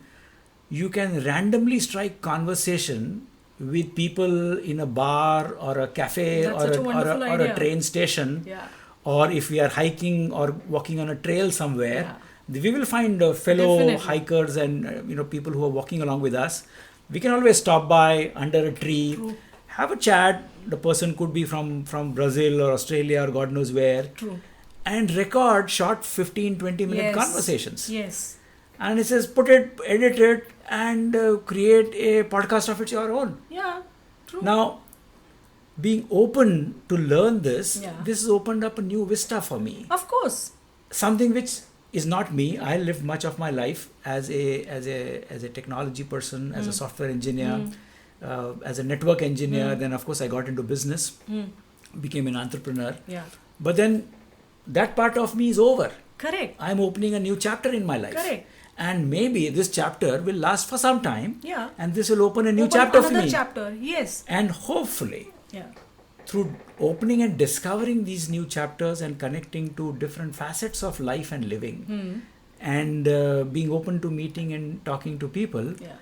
you can randomly strike conversation with people in a bar or a cafe That's or such a, a or, wonderful a, or a idea. train station. Yeah. Or if we are hiking or walking on a trail somewhere, Yeah. we will find fellow Definitely. hikers and people who are walking along with us. We can always stop by under a tree, True. have a chat. The person could be from Brazil or Australia or God knows where, True. and record short 15-20 minute Yes. conversations. Yes. And it says put it, edit it, and create a podcast of its your own. Yeah. True. Now, being open to learn this, Yeah. this has opened up a new vista for me. Of course. Something which is not me. I lived much of my life as a technology person, as a software engineer, as a network engineer. Then of course I got into business, became an entrepreneur. Yeah. But then that part of me is over. Correct. I'm opening a new chapter in my life. Correct. And maybe this chapter will last for some time. Yeah. And this will open a new Open chapter for another me. chapter. Yes. And hopefully, Yeah. through opening and discovering these new chapters and connecting to different facets of life and living, and being open to meeting and talking to people, Yeah.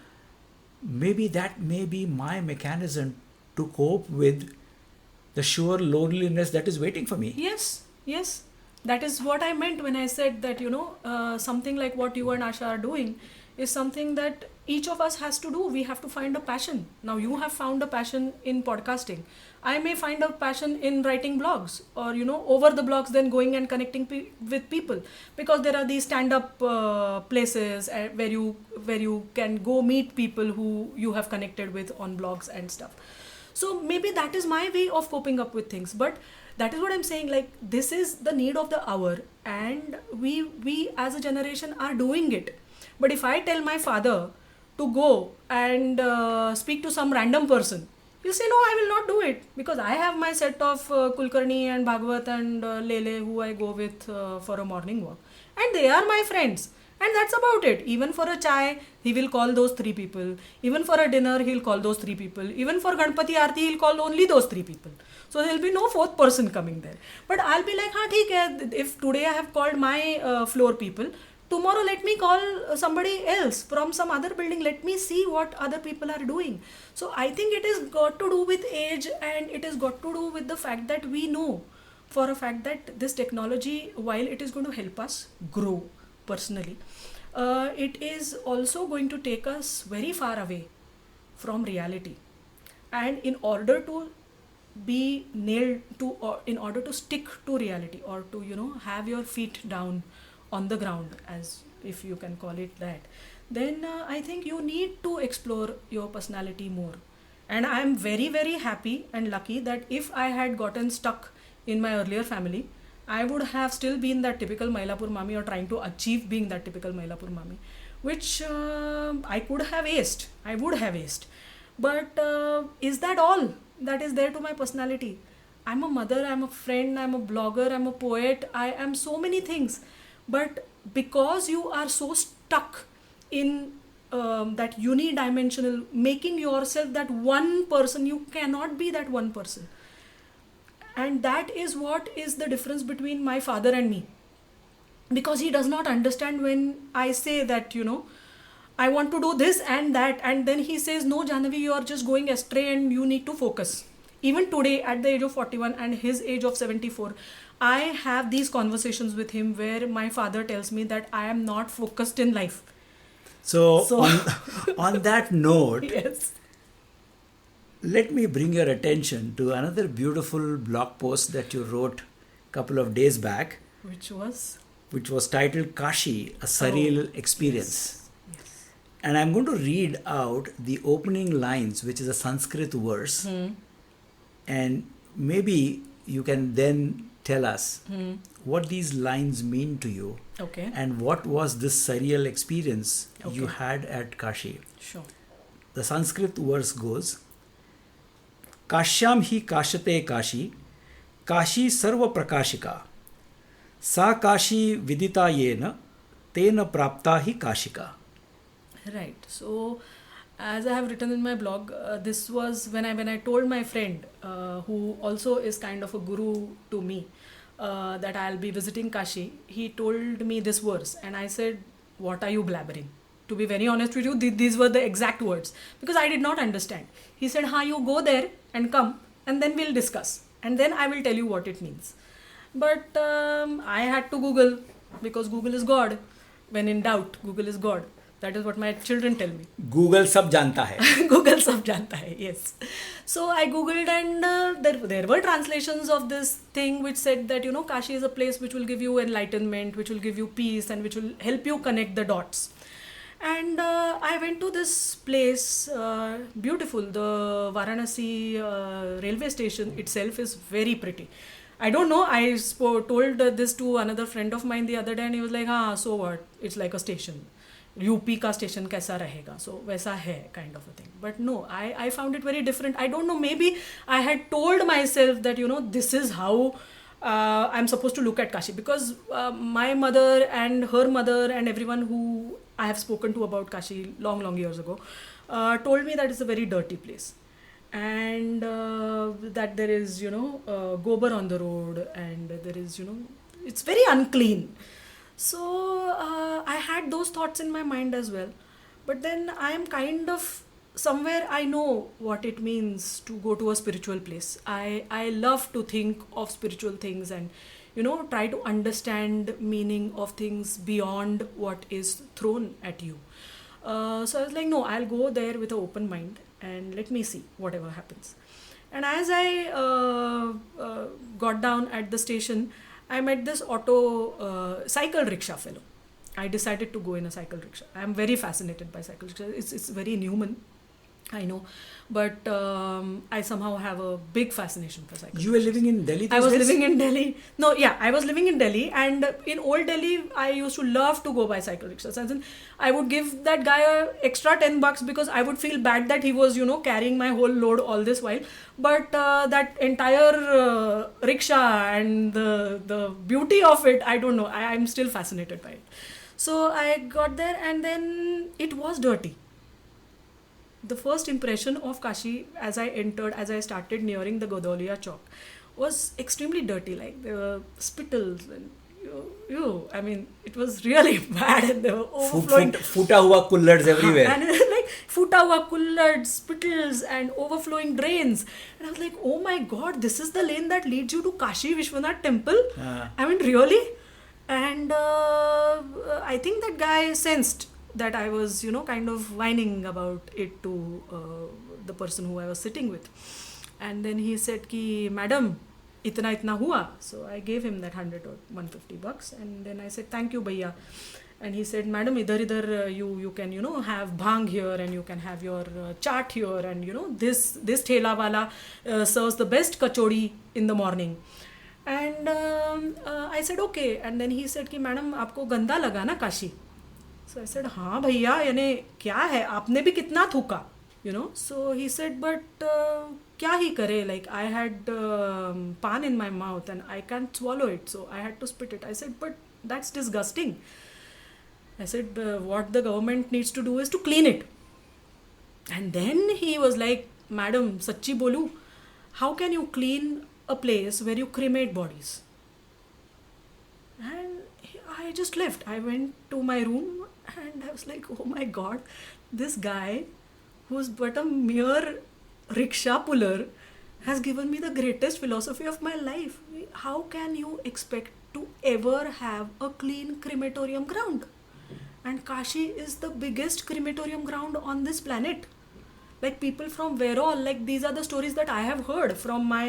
maybe that may be my mechanism to cope with the sure loneliness that is waiting for me. Yes. Yes. That is what I meant when I said that, something like what you and Asha are doing is something that each of us has to do. We have to find a passion. Now you have found a passion in podcasting. I may find a passion in writing blogs or, over the blogs, then going and connecting with people, because there are these stand-up places where you can go meet people who you have connected with on blogs and stuff. So maybe that is my way of coping up with things. But that is what I'm saying, like, this is the need of the hour, and we as a generation are doing it. But if I tell my father to go and speak to some random person, he'll say, no, I will not do it, because I have my set of Kulkarni and Bhagavat and Lele who I go with for a morning walk, and they are my friends. And that's about it. Even for a chai, he will call those 3 people. Even for a dinner, he'll call those 3 people. Even for Ganpati Aarti, he'll call only those 3 people. So there'll be no 4th person coming there. But I'll be like, theek hai, if today I have called my floor people, tomorrow let me call somebody else from some other building. Let me see what other people are doing. So I think it has got to do with age, and it has got to do with the fact that we know for a fact that this technology, while it is going to help us grow personally, it is also going to take us very far away from reality. And in order to be nailed to, or in order to stick to reality, or to have your feet down on the ground, as if you can call it that, then I think you need to explore your personality more. And I am very, very happy and lucky that if I had gotten stuck in my earlier family, I would have still been that typical Mailapur Mami, or trying to achieve being that typical Mailapur Mami, which I could have aced. I would have aced. But is that all that is there to my personality? I'm a mother, I'm a friend, I'm a blogger, I'm a poet, I am so many things. But because you are so stuck in that unidimensional, making yourself that one person, you cannot be that one person. And that is what is the difference between my father and me. Because he does not understand when I say that, I want to do this and that. And then he says, no, Janhavi, you are just going astray and you need to focus. Even today, at the age of 41 and his age of 74, I have these conversations with him where my father tells me that I am not focused in life. So on that note, Yes. Let me bring your attention to another beautiful blog post that you wrote a couple of days back, Which was? which was titled Kashi, a Surreal Experience. Yes. And I'm going to read out the opening lines, which is a Sanskrit verse. And maybe you can then tell us what these lines mean to you. Okay. And what was this surreal experience you Okay. had at Kashi. Sure. The Sanskrit verse goes, Kashyam hi kashate kashi, kashi sarva prakashika, sa kashi vidita yena, tena prapta hi kashika. Right. So, as I have written in my blog, this was when I told my friend, who also is kind of a guru to me, that I'll be visiting Kashi. He told me this verse, and I said, "What are you blabbering?" To be very honest with you, these were the exact words because I did not understand. He said, "Ha, you go there and come, and then we'll discuss, and then I will tell you what it means." But I had to Google because Google is God. When in doubt, Google is God. That is what my children tell me. Google sab janta hai. Google sab janta hai, yes. So I googled, and there were translations of this thing which said that, Kashi is a place which will give you enlightenment, which will give you peace, and which will help you connect the dots. And I went to this place, beautiful. The Varanasi railway station itself is very pretty. I don't know, I told this to another friend of mine the other day, and he was like, so what? It's like a station. UP का station कैसा रहेगा so वैसा है kind of a thing but no I found it very different I don't know maybe I had told myself that this is how I am suppose to look at Kashi because my mother and her mother and everyone who I have spoken to about Kashi long years ago told me that it's a very dirty place and that there is gobar on the road and there is it's very unclean. So I had those thoughts in my mind as well. But then I am kind of somewhere I know what it means to go to a spiritual place. I love to think of spiritual things and try to understand meaning of things beyond what is thrown at you. So I was like, no, I'll go there with an open mind and let me see whatever happens. And as I got down at the station, I met this cycle rickshaw fellow. I decided to go in a cycle rickshaw. I am very fascinated by cycle rickshaw. It's very inhuman, I know, but I somehow have a big fascination for cycle. You were living in Delhi? I was living in Delhi. No, yeah, I was living in Delhi, and in old Delhi, I used to love to go by cycle rickshaws. And then I would give that guy a extra $10 because I would feel bad that he was, carrying my whole load all this while. But that entire rickshaw and the beauty of it, I don't know. I'm still fascinated by it. So I got there, and then it was dirty. The first impression of Kashi as I started nearing the Godoliya Chowk was extremely dirty. Like there were spittles and I mean, it was really bad, and there were overflowing futa hua kullards everywhere. And like futa hua kullards, spittles, and overflowing drains. And I was like, oh my God, this is the lane that leads you to Kashi Vishwanath Temple. I mean, really? And I think that guy sensed that I was, kind of whining about it to the person who I was sitting with. And then he said ki, madam, itna hua. So I gave him that $100 or $150. And then I said, thank you, bhaiya. And he said, madam, idhar you can, have bhang here, and you can have your chaat here. And, this thela wala serves the best kachori in the morning. And I said, okay. And then he said ki, madam, aapko ganda laga na Kashi? So I said, हाँ भैया यानी क्या है आपने भी कितना थूका so he said, but क्या ही करे, like I had pan in my mouth and I can't swallow it, so I had to spit it. I said, but that's disgusting. I said, what the government needs to do is to clean it. And then he was like, madam, सच्ची बोलूं, how can you clean a place where you cremate bodies? And I just left. I went to my room and I was like, oh my God, this guy who's but a mere rickshaw puller has given me the greatest philosophy of my life. How can you expect to ever have a clean crematorium ground? And Kashi is the biggest crematorium ground on this planet. Like people from where all, like these are the stories that I have heard from my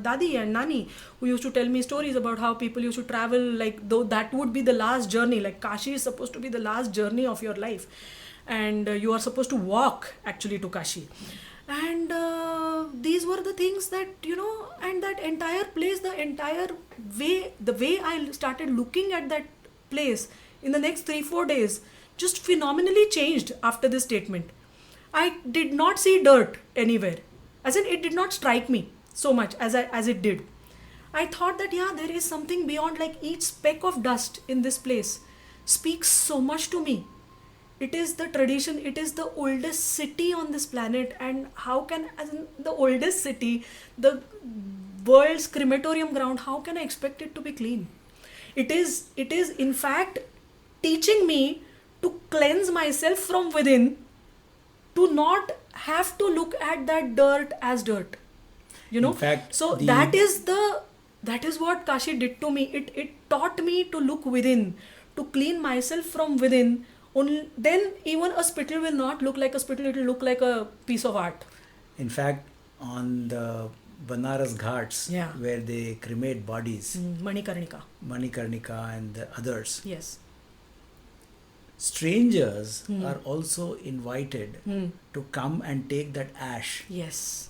dadi and nani, who used to tell me stories about how people used to travel, like though that would be the last journey, like Kashi is supposed to be the last journey of your life, and you are supposed to walk actually to Kashi. And these were the things that, and that entire place, the entire way, the way I started looking at that place in the next 3-4 days just phenomenally changed after this statement. I did not see dirt anywhere. As in, it did not strike me so much as it did. I thought that, yeah, there is something beyond, like each speck of dust in this place speaks so much to me. It is the tradition, it is the oldest city on this planet, and how can, as in the oldest city, the world's crematorium ground, how can I expect it to be clean? It is in fact teaching me to cleanse myself from within, to not have to look at that dirt as dirt. In fact, so that is what Kashi did to me. It taught me to look within, to clean myself from within. Only then even a spittle will not look like a spittle, it will look like a piece of art. In fact, on the Banaras Ghats, Yeah. where they cremate bodies, Manikarnika. and the others, Yes. strangers are also invited to come and take that ash Yes.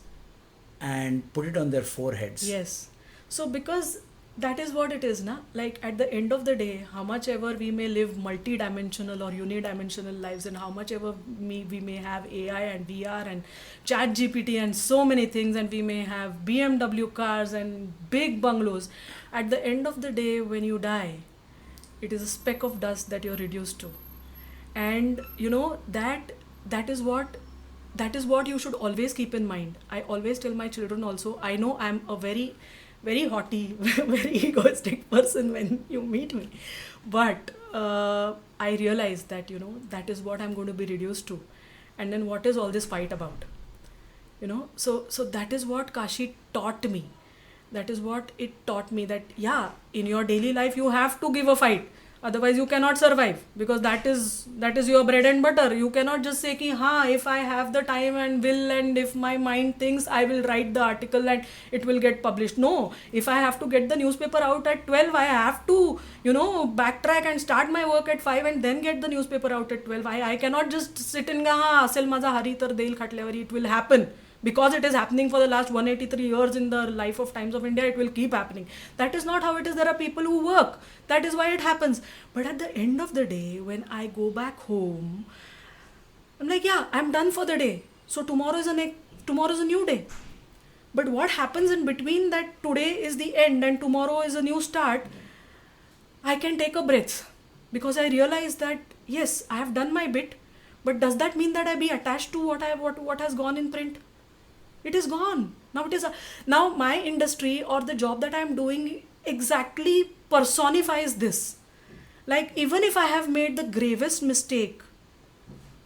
and put it on their foreheads. Yes. So because that is what it is, na? Like at the end of the day, how much ever we may live multi-dimensional or unidimensional lives, and how much ever we may have AI and VR and chat GPT and so many things, and we may have BMW cars and big bungalows, at the end of the day, when you die, it is a speck of dust that you're reduced to. And that is what you should always keep in mind. I always tell my children also, I know I'm a very, very haughty, very egoistic person when you meet me, but I realize that that is what I'm going to be reduced to. And then what is all this fight about? So that is what Kashi taught me. That is what it taught me, that yeah, in your daily life you have to give a fight. Otherwise you cannot survive, because that is your bread and butter. You cannot just say ki if I have the time and will, and if my mind thinks, I will write the article and it will get published. No, if I have to get the newspaper out at 12, I have to backtrack and start my work at 5 and then get the newspaper out at 12. I cannot just sit in asel maza hari tar deil khatlevari. It will happen. Because it is happening for the last 183 years in the life of Times of India, it will keep happening. That is not how it is. There are people who work. That is why it happens. But at the end of the day, when I go back home, I'm like, yeah, I'm done for the day. So tomorrow is a new day. But what happens in between that today is the end and tomorrow is a new start, I can take a breath. Because I realize that, yes, I have done my bit. But does that mean that I be attached to what has gone in print? It is gone. Now my industry or the job that I am doing exactly personifies this. Like even if I have made the gravest mistake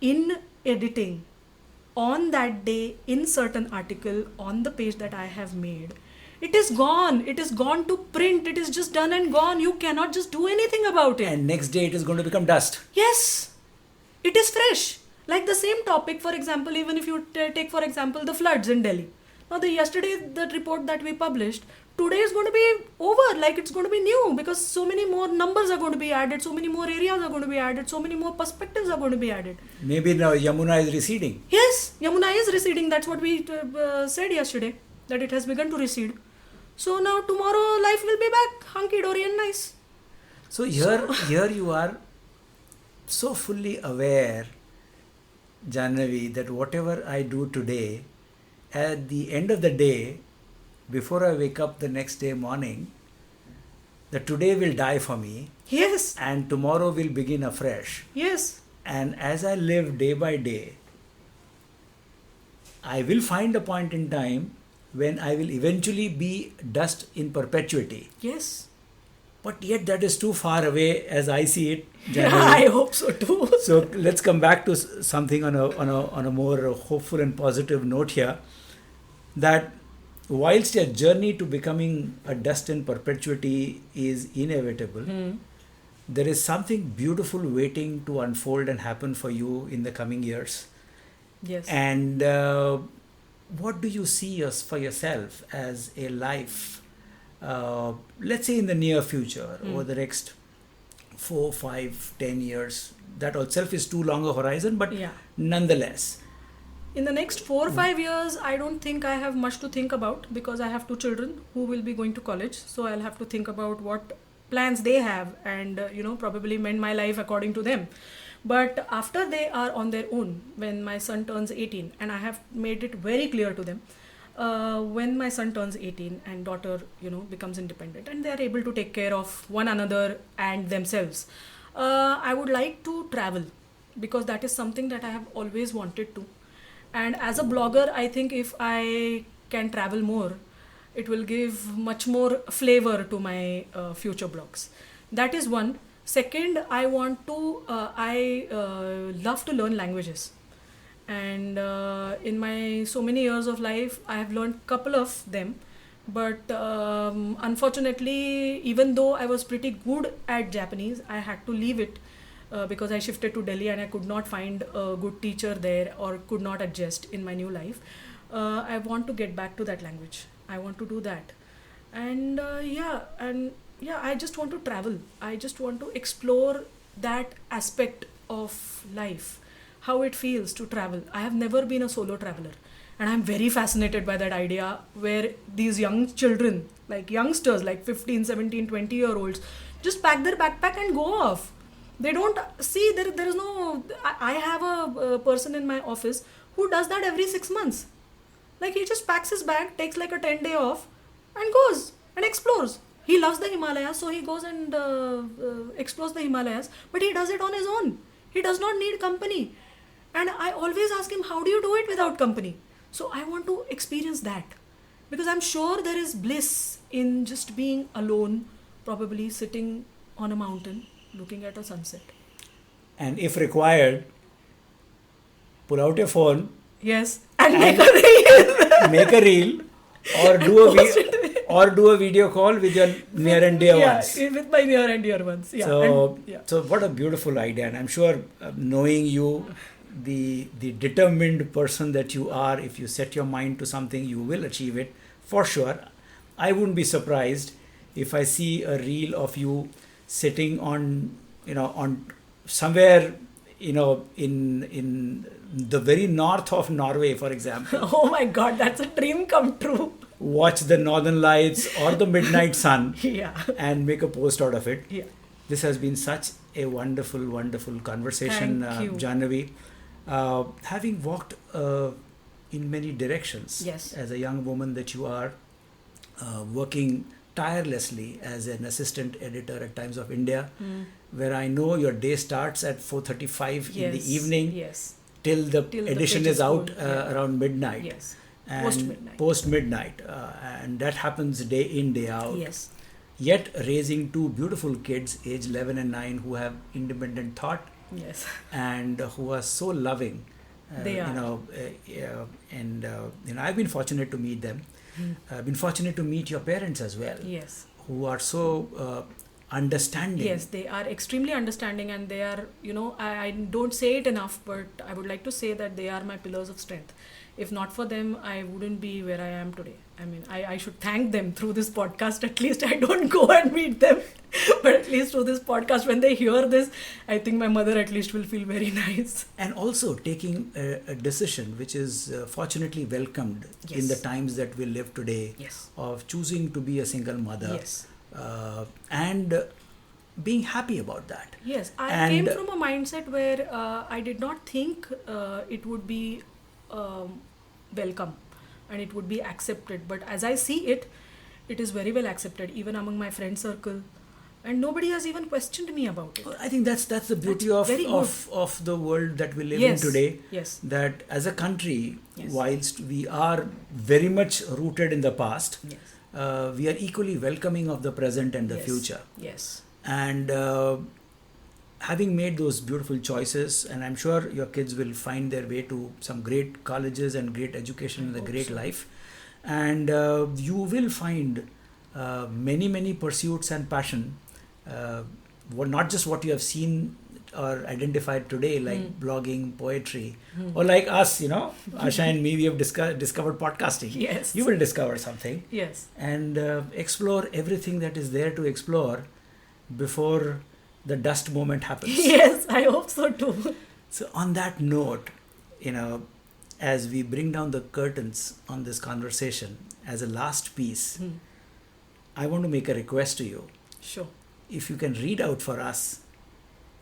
in editing on that day in certain article on the page that I have made, it is gone. It is gone to print. It is just done and gone. You cannot just do anything about it. And next day it is going to become dust. Yes. It is fresh. Like the same topic, for example, even if you take, for example, the floods in Delhi. Now, yesterday, the report that we published, today is going to be over. Like it's going to be new, because so many more numbers are going to be added, so many more areas are going to be added, so many more perspectives are going to be added. Maybe now Yamuna is receding. Yes, Yamuna is receding. That's what we said yesterday, that it has begun to recede. So now tomorrow life will be back hunky-dory and nice. So here you are so fully aware, Janhavi, that whatever I do today, at the end of the day, before I wake up the next day morning, the today will die for me. Yes. And tomorrow will begin afresh. Yes. And as I live day by day, I will find a point in time when I will eventually be dust in perpetuity. Yes. But yet that is too far away as I see it. Yeah, I hope so too. So let's come back to something on a more hopeful and positive note here. That whilst your journey to becoming a dust in perpetuity is inevitable, there is something beautiful waiting to unfold and happen for you in the coming years. Yes. And what do you see us for yourself as a life, let's say in the near future, over the next 4, 5, 10 years? That itself is too long a horizon, but Yeah. nonetheless. In the next 4 or 5 years, I don't think I have much to think about because I have 2 children who will be going to college. So I'll have to think about what plans they have and, probably mend my life according to them. But after they are on their own, when my son turns 18, and I have made it very clear to them, when my son turns 18 and daughter, becomes independent and they are able to take care of one another and themselves, I would like to travel because that is something that I have always wanted to. And as a blogger, I think if I can travel more, it will give much more flavor to my future blogs. That is one. Second, I want to, I love to learn languages. And in my so many years of life, I have learned couple of them. But unfortunately, even though I was pretty good at Japanese, I had to leave it because I shifted to Delhi and I could not find a good teacher there or could not adjust in my new life. I want to get back to that language. I want to do that. And I just want to travel. I just want to explore that aspect of life, how it feels to travel. I have never been a solo traveler. And I'm very fascinated by that idea where these young children, like youngsters, like 15, 17, 20-year-olds, just pack their backpack and go off. They don't see, there is no, I have a person in my office who does that every 6 months. Like he just packs his bag, takes like a 10-day off and goes and explores. He loves the Himalayas, so he goes and explores the Himalayas, but he does it on his own. He does not need company. And I always ask him, how do you do it without company? So I want to experience that because I'm sure there is bliss in just being alone, probably sitting on a mountain, looking at a sunset. And if required, pull out your phone, Yes, and make a reel. make a reel, or do a video call with your near and dear ones. Yeah, with my near and dear ones. Yeah. So what a beautiful idea, and I'm sure knowing you, the determined person that you are, if you set your mind to something, you will achieve it for sure. I wouldn't be surprised if I see a reel of you sitting on somewhere, in the very north of Norway, for example. Oh my God, that's a dream come true. Watch the northern lights or the midnight sun. Yeah. And make a post out of it. Yeah. This has been such a wonderful, wonderful conversation, Thank you. Janhavi. Having walked in many directions, Yes. as a young woman that you are, working tirelessly as an assistant editor at Times of India, where I know your day starts at 4:35 in the evening, Yes. till the edition pages is out full, yeah. around midnight. Yes. And post midnight, and that happens day in, day out. Yes. Yet raising two beautiful kids, age 11 and 9, who have independent thought Yes. and who are so loving. They are. I've been fortunate to meet them. I've been fortunate to meet your parents as well, Yes. who are so understanding. Yes, they are extremely understanding, and they are, I don't say it enough, but I would like to say that they are my pillars of strength. If not for them, I wouldn't be where I am today. I mean, I should thank them through this podcast. At least I don't go and meet them, but at least through this podcast, when they hear this, I think my mother at least will feel very nice. And also taking a decision which is fortunately welcomed in the times that we live today, Yes. of choosing to be a single mother. Yes. And being happy about that. Yes, I And- came from a mindset where I did not think it would be welcome and it would be accepted. But as I see it, it is very well accepted, even among my friend circle. And nobody has even questioned me about it. I think that's the beauty That's very of the world that we live Yes. in today. Yes. That as a country, Yes. whilst we are very much rooted in the past, Yes. we are equally welcoming of the present and the Yes. future. Yes. And having made those beautiful choices, and I'm sure your kids will find their way to some great colleges and great education and a hope great so. life, and you will find many pursuits and passion, not just what you have seen or identified today, like blogging, poetry, or like us, Asha and me, we have discovered podcasting. Yes. You will discover something. Yes. And explore everything that is there to explore before the dust moment happens. Yes, I hope so too. So on that note, as we bring down the curtains on this conversation, as a last piece, I want to make a request to you. Sure. If you can read out for us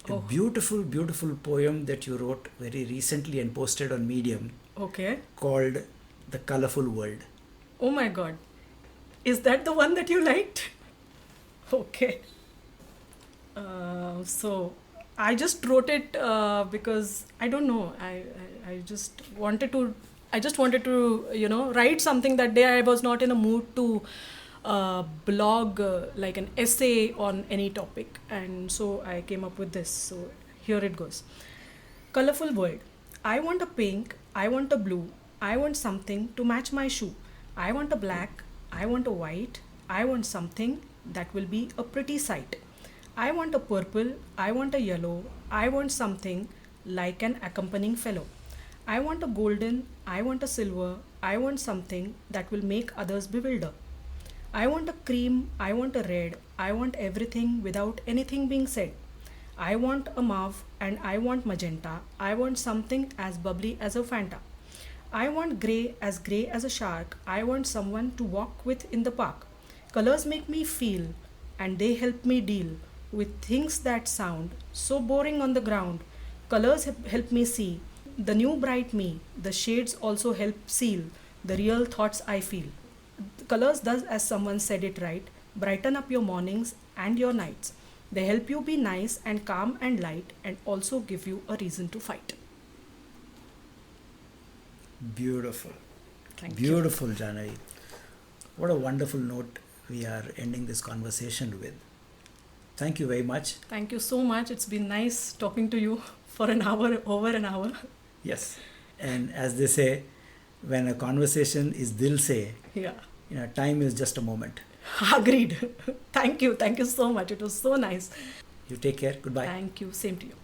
a beautiful, beautiful poem that you wrote very recently and posted on Medium, Okay. called The Colorful World. Oh my God. Is that the one that you liked? Okay. So I just wrote it because I don't know. I just wanted to. Write something that day. I was not in a mood to blog like an essay on any topic, and so I came up with this. So here it goes. Colorful world. I want a pink. I want a blue. I want something to match my shoe. I want a black. I want a white. I want something that will be a pretty sight. I want a purple. I want a yellow. I want something like an accompanying fellow. I want a golden. I want a silver. I want something that will make others bewilder. I want a cream. I want a red. I want everything without anything being said. I want a mauve and I want magenta. I want something as bubbly as a Fanta. I want grey as a shark. I want someone to walk with in the park. Colors make me feel and they help me deal with things that sound so boring on the ground. Colors help me see the new bright me. The shades also help seal the real thoughts I feel. Colors does, as someone said it right, brighten up your mornings and your nights. They help you be nice and calm and light and also give you a reason to fight. Beautiful. Thank you. Beautiful, Janhavi. What a wonderful note we are ending this conversation with. Thank you very much. Thank you so much. It's been nice talking to you for an hour, over an hour. Yes. And as they say, when a conversation is dil se, Yeah. time is just a moment. Agreed. Thank you. Thank you so much. It was so nice. You take care. Goodbye. Thank you. Same to you.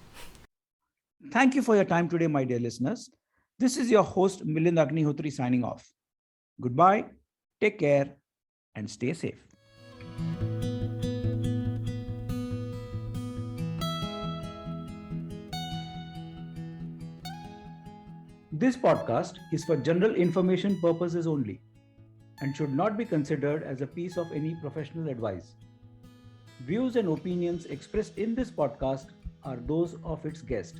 Thank you for your time today, my dear listeners. This is your host, Milind Agnihotri, signing off. Goodbye, take care, and stay safe. This podcast is for general information purposes only and should not be considered as a piece of any professional advice. Views and opinions expressed in this podcast are those of its guest.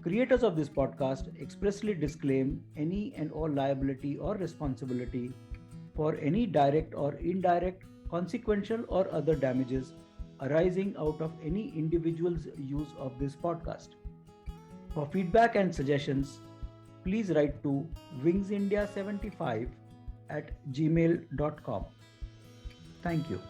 Creators of this podcast expressly disclaim any and all liability or responsibility for any direct or indirect, consequential or other damages arising out of any individual's use of this podcast. For feedback and suggestions, please write to wingsindia75@gmail.com. Thank you.